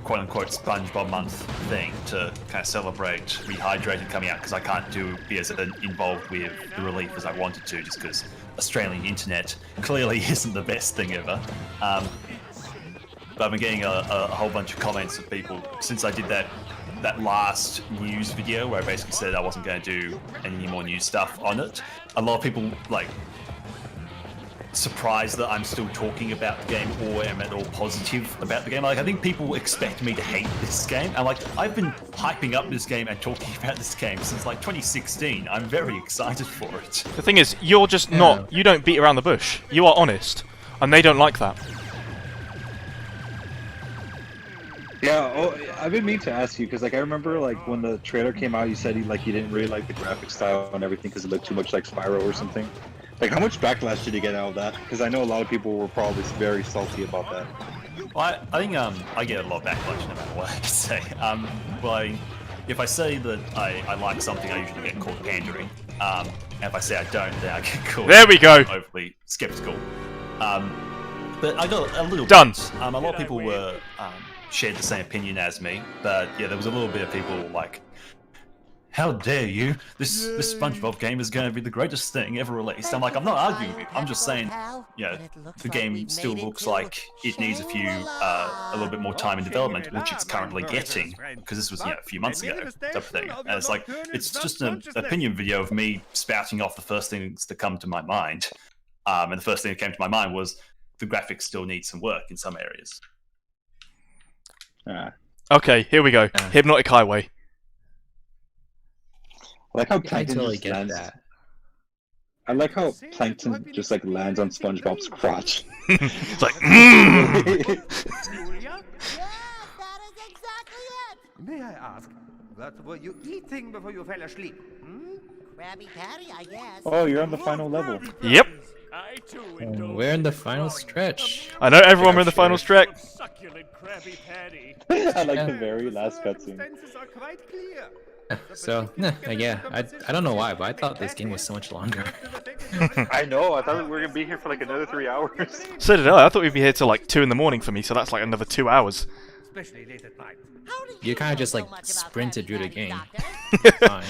quote-unquote SpongeBob month thing to kind of celebrate Rehydrated coming out, because I can't be as involved with the relief as I wanted to, just because Australian internet clearly isn't the best thing ever. But I've been getting a whole bunch of comments of people since I did that last news video where I basically said I wasn't going to do any more news stuff on it. A lot of people like surprised that I'm still talking about the game or am at all positive about the game. Like, I think people expect me to hate this game, and like, I've been hyping up this game and talking about this game since like 2016. I'm very excited for it. The thing is, you're just not. You don't beat around the bush. You are honest, and they don't like that. Yeah, I've been meaning to ask you because like I remember like when the trailer came out, you said you didn't really like the graphic style and everything because it looked too much like Spyro or something. Like, how much backlash did you get out of that? Because I know a lot of people were probably very salty about that. Well, I think I get a lot of backlash no matter what I say. Well, if I say that I like something, I usually get called pandering. And if I say I don't, then I get called There we go. overly skeptical. But I got a little Done. bit. A lot of people were shared the same opinion as me, but yeah, there was a little bit of people like, how dare you? This SpongeBob game is going to be the greatest thing ever released. I'm like, I'm not arguing with you. I'm just saying, yeah, the game still looks like it needs a little bit more time in development, which it's currently getting, because this was a few months ago, type of thing. And it's like, it's just an opinion video of me spouting off the first things that come to my mind. And the first thing that came to my mind was the graphics still need some work in some areas. Okay, here we go. Hypnotic Highway. I like how I Plankton totally just get lands. that. I like how Plankton just like lands on SpongeBob's crotch. It's like, Yes, that is exactly it. May I ask, what were you eating before you fell asleep? Krabby Patty, I guess. Oh, you're on the final level. Yep. I too indulge We're in the final stretch. I know everyone, we're in the final stretch. succulent Krabby Patty. I like the very last cutscene. Senses are quite clear. So, yeah, I don't know why, but I thought this game was so much longer. I know. I thought we were gonna be here for like another 3 hours. So did I. I thought we'd be here till like 2 in the morning for me, so that's like another 2 hours. Especially late at night. How do You kind of know just so like much about sprinted Krabby through the Patty, game. Doctor?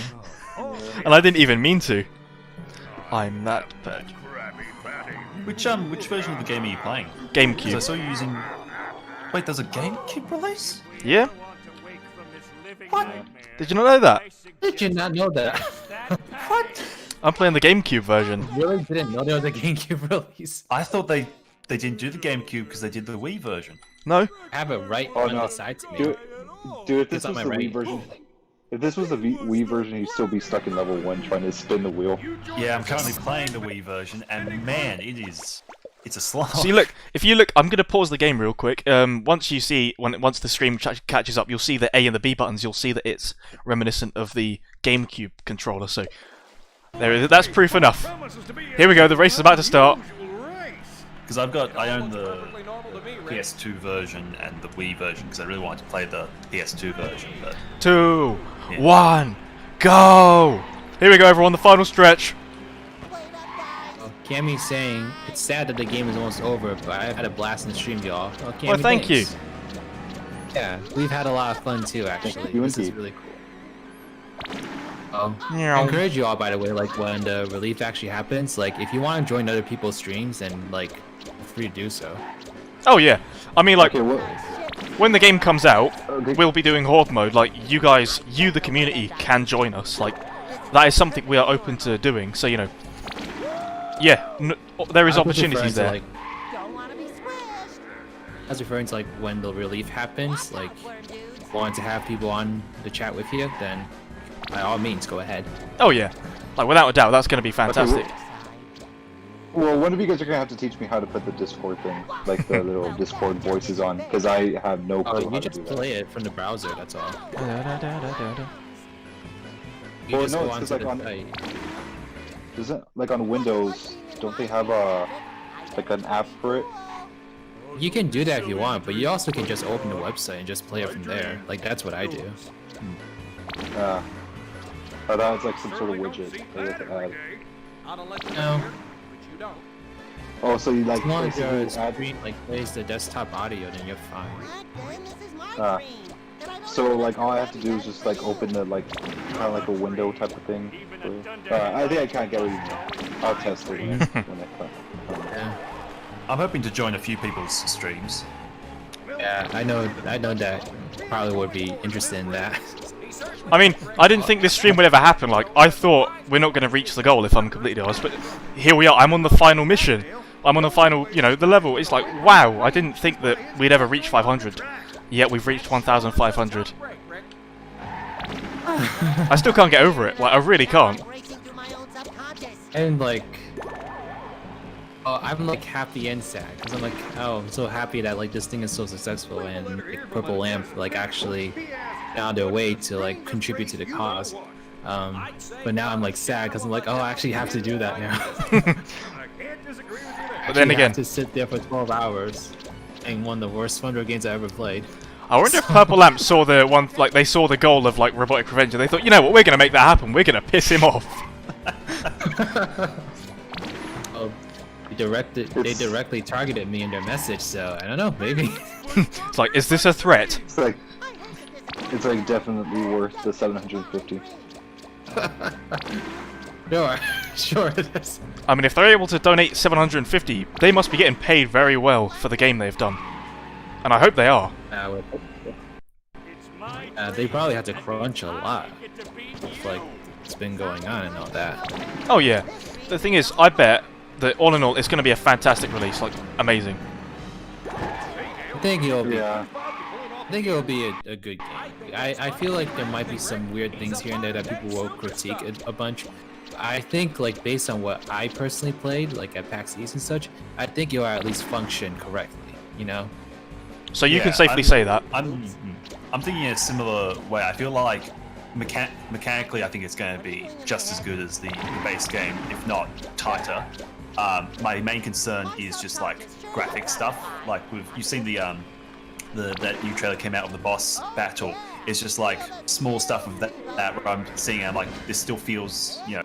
Fine. And I didn't even mean to. I'm that bad. Which version of the game are you playing? 'Cause I GameCube. saw you using. Wait, there's a GameCube release? Yeah? Want to wake from this living What? nightmare. Did you not know that? Did you not know that? What? I'm playing the GameCube version. Really didn't know there was a GameCube release. I thought they didn't do the GameCube because they did the Wii version. No? I have it right Oh on no, the side to me. dude, if this It's on was my the Wii right. version, if this was the Wii version, you'd still be stuck in level 1 trying to spin the wheel. Yeah, I'm currently playing the Wii version, and man, it's a slog. See, look, if you look, I'm going to pause the game real quick. Once the stream catches up, you'll see the A and the B buttons. You'll see that it's reminiscent of the GameCube controller. So there it is. That's proof enough. Here we go. The race is about to start. Because I own the PS2 version and the Wii version because I really wanted to play the PS2 version. But 2, Yeah. 1, go! Here we go, everyone. The final stretch. Cammy's saying it's sad that the game is almost over, but I've had a blast in the stream, y'all. Oh, Cammy, Well, thank you. thanks. Yeah, we've had a lot of fun too, actually. you This is indeed. really cool. I Meow. encourage you all, by the way, like when the relief actually happens, like if you want to join other people's streams, then like feel free to do so. Oh yeah. I mean, like, Okay, well, when the game comes out, Okay. we'll be doing Horde mode. Like, you guys, the community, can join us. Like, that is something we are open to doing. So, you know, yeah, there is I was referring opportunities to, there. like, Don't wanna be squished. I was referring to like when the relief happens, like wanting to have people on the chat with you, then by all means go ahead. Oh yeah, like without a doubt, that's going to be fantastic. well, one of you guys are gonna have to teach me how to put the Discord thing, like the little Discord voices on, because I have no clue Oh, how you to just do that. play it from the browser, that's all. You Well, just no, go it's onto 'cause, like, the on- site. Doesn't like on Windows? Don't they have a like an app for it? You can do that if you want, but you also can just open the website and just play it from there. Like that's what I do. I thought it's like some sort of widget that you have to add. No, Oh, so you like as long as your basically add, screen like plays the desktop audio, then you're fine. What? Boy, this is my Ah. dream. And I don't so like all I have to do is just like open the like kind of like a window type of thing. I think I can't get what you mean. I'll test it when I come. Yeah, I'm hoping to join a few people's streams. yeah, I know that probably would be interested in that. I mean, I didn't think this stream would ever happen. Like, I thought we're not going to reach the goal, if I'm completely honest. But here we are. I'm on the final mission. I'm on the final, you know, the level. It's like, wow, I didn't think that we'd ever reach 500. Yet we've reached 1,500. I still can't get over it. Like, I really can't. racing through my own subconscious. And like, I'm like happy and sad because I'm like, oh, I'm so happy that like this thing is so successful and like, Purple Lamp like actually found their way to like contribute to the cause. But now I'm like sad because I'm like, oh, I actually have to do that now. But then You again, have to sit there for 12 hours playing one of the worst Thunder games I ever played. I wonder if Purple Lamp saw the one, like they saw the goal of like robotic revenge, and they thought, you know what, we're gonna make that happen. We're gonna piss him off. Oh, they directly targeted me in their message, so I don't know, maybe. It's like, is this a threat? It's like definitely worth the 750. Sure it is. I mean, if they're able to donate 750, they must be getting paid very well for the game they've done. And I hope they are. They probably had to crunch a lot. With, like, what's been going on and all that. Oh yeah. The thing is, I bet that all in all, it's going to be a fantastic release. Like, amazing. I think it'll be. Yeah. I think it'll be a good game. I feel like there might be some weird things here and there that people will critique a bunch. I think, like, based on what I personally played, like at PAX East and such, I think it'll at least function correctly. You know. So you can Yeah, safely say that. I'm thinking in a similar way. I feel like mechanically, I think it's going to be just as good as the base game, if not tighter. My main concern is just like graphic stuff. Like you've seen that new trailer came out of the boss battle. It's just like small stuff of that where I'm seeing. And I'm like, this still feels, you know,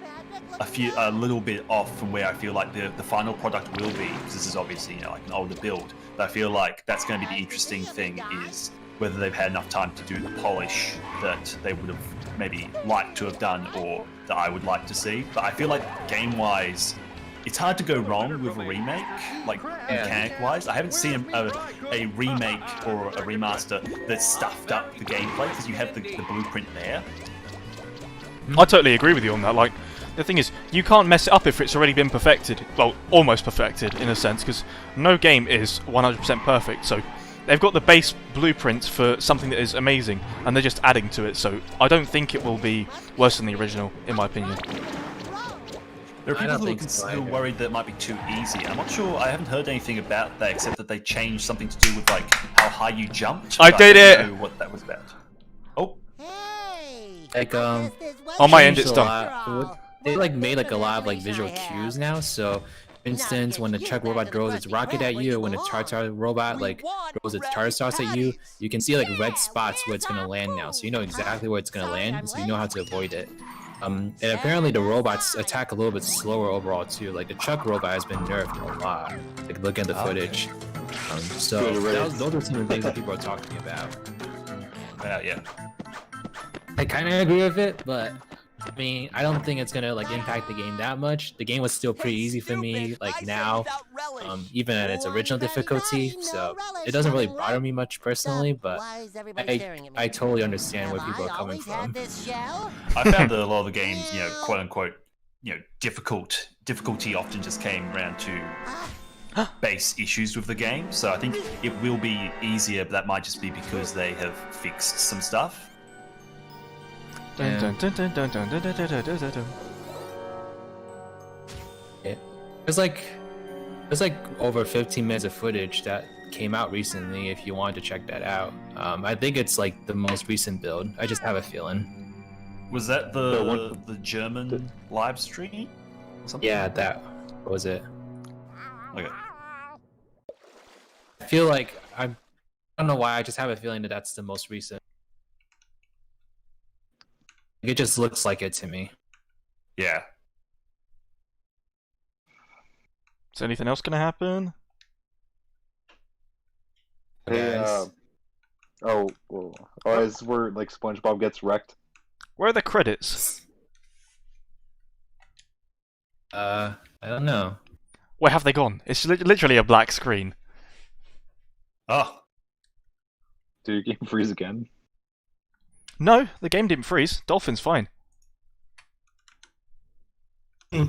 a little bit off from where I feel like the final product will be. Because this is obviously, you know, like an older build. But I feel like that's going to be the interesting thing is whether they've had enough time to do the polish that they would have maybe liked to have done or that I would like to see. But I feel like game-wise, it's hard to go wrong with a remake, like mechanic-wise. I haven't seen a remake or a remaster that stuffed up the gameplay because you have the blueprint there. I totally agree with you on that. Like, the thing is, you can't mess it up if it's already been perfected. Well, almost perfected, in a sense, because no game is 100% perfect. So, they've got the base blueprints for something that is amazing, and they're just adding to it. So, I don't think it will be worse than the original, in my opinion. There are I don't people think who so are either. worried that it might be too easy. I'm not sure. I haven't heard anything about that except that they changed something to do with like how high you jumped. I but did don't it! know what that was about. Oh, Hey! Like, I missed this on my website. end, it's done. They like made like a lot of like visual cues now. So, for instance, when the Chuck robot throws its rocket at you, or when the Tartar robot like throws its tartar sauce at you, you can see like red spots where it's gonna land now. So you know exactly where it's gonna land, so you know how to avoid it. And apparently the robots attack a little bit slower overall too. Like the truck robot has been nerfed a lot. Like look at the footage. So those are some of the things that people are talking about. Yeah. I kind of agree with it, but I mean, I don't think it's gonna like impact the game that much. The game was still pretty easy for me, like now, even at its original difficulty. So it doesn't really bother me much personally, but I totally understand where people are coming from. I found that a lot of the games, quote unquote, difficulty often just came around to base issues with the game. So I think it will be easier, but that might just be because they have fixed some stuff. Dun, dun, dun, dun, dun, dun, dun, dun, dun, dun, dun. Yeah. There's like over 15 minutes of footage that came out recently. If you wanted to check that out, I think it's like the most recent build. I just have a feeling. Was that the German live stream? Or something? Yeah, that what was it. Okay. I feel like I don't know why. I just have a feeling that that's the most recent. It just looks like it to me. Yeah. Is anything else gonna happen? Hey, as where like SpongeBob gets wrecked. Where are the credits? I don't know. Where have they gone? It's literally a black screen. Oh. Did your game freeze again? No, the game didn't freeze. Dolphin's fine. Yeah.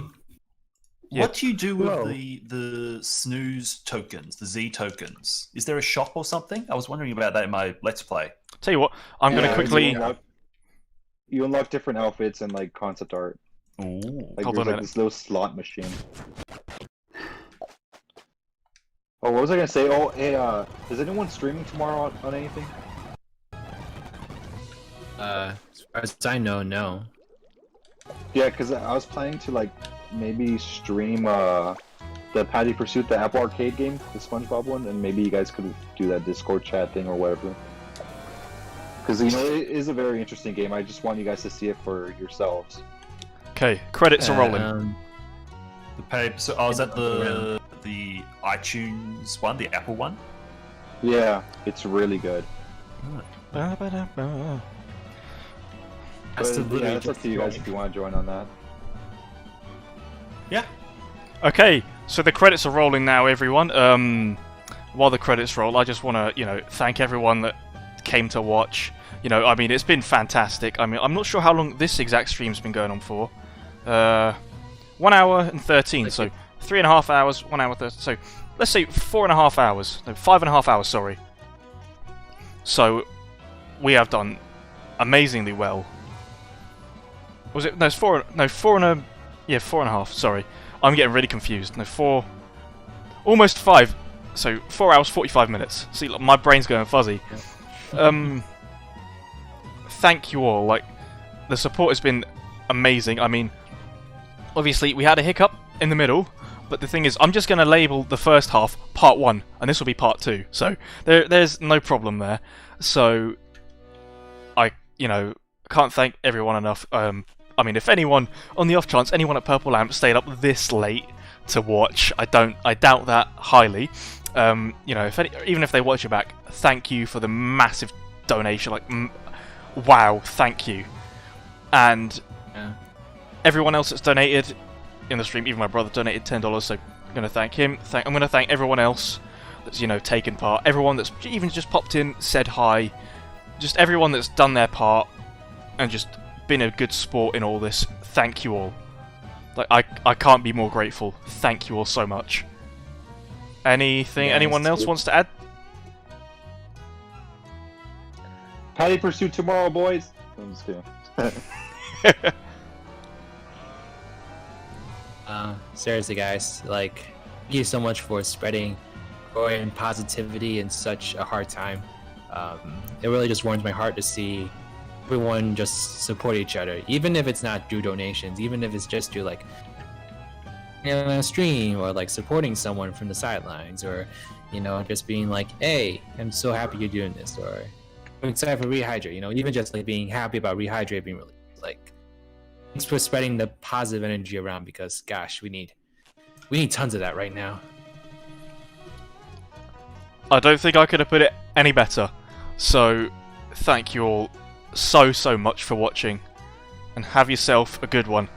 What do you do with the snooze tokens, the Z tokens? Is there a shop or something? I was wondering about that in my Let's Play. Tell you what, I'm gonna quickly. You unlock different outfits and like concept art. Ooh. Like Hold there's on a like minute. this little slot machine. Oh, what was I gonna say? Oh, hey, is anyone streaming tomorrow on anything? As far as I know, no. Yeah, because I was planning to like maybe stream the Patty Pursuit, the Apple Arcade game, the SpongeBob one, and maybe you guys could do that Discord chat thing or whatever. Because it is a very interesting game. I just want you guys to see it for yourselves. Okay, credits are rolling. The pay. So, is that the iTunes one, the Apple one? Yeah, it's really good. Ba-ba-da-ba. That's But, yeah, it's up to you guys if you want to join on that. Yeah. Okay, so the credits are rolling now, everyone. While the credits roll, I just want to, thank everyone that came to watch. I mean, it's been fantastic. I mean, I'm not sure how long this exact stream's been going on for. 1 hour and 13, so 3.5 hours, 1 hour 30. So let's say 4.5 hours. No, 5.5 hours. Sorry. So we have done amazingly well. Was it? No, it's 4. No, 4 and a. Yeah, 4.5. Sorry, I'm getting really confused. No, 4. Almost 5. So 4 hours 45 minutes. See, my brain's going fuzzy. Thank you all. Like, the support has been amazing. I mean, obviously we had a hiccup in the middle, but the thing is, I'm just going to label the first half part 1, and this will be part 2. So there's no problem there. So I can't thank everyone enough. I mean, if anyone, on the off chance, anyone at Purple Lamp stayed up this late to watch, I doubt that highly. Even if they watch it back, thank you for the massive donation. Like, wow, thank you. And everyone else that's donated in the stream, even my brother donated $10, so I'm going to thank him. I'm going to thank everyone else that's, taken part. Everyone that's even just popped in, said hi. Just everyone that's done their part and just been a good sport in all this. Thank you all. Like, I can't be more grateful. Thank you all so much. Anything anyone else wants to add? Patty Pursuit tomorrow, boys! I'm just kidding. Seriously, guys, like, thank you so much for spreading joy and positivity in such a hard time. It really just warms my heart to see everyone just support each other, even if it's not through donations, even if it's just through like a stream or like supporting someone from the sidelines, or just being like, hey, I'm so happy you're doing this, or I'm excited for Rehydrate, even just like being happy about Rehydrate being released. Like, Thanks for spreading the positive energy around because, gosh, we need tons of that right now. I don't think I could have put it any better. So, thank you all so much for watching, and have yourself a good one.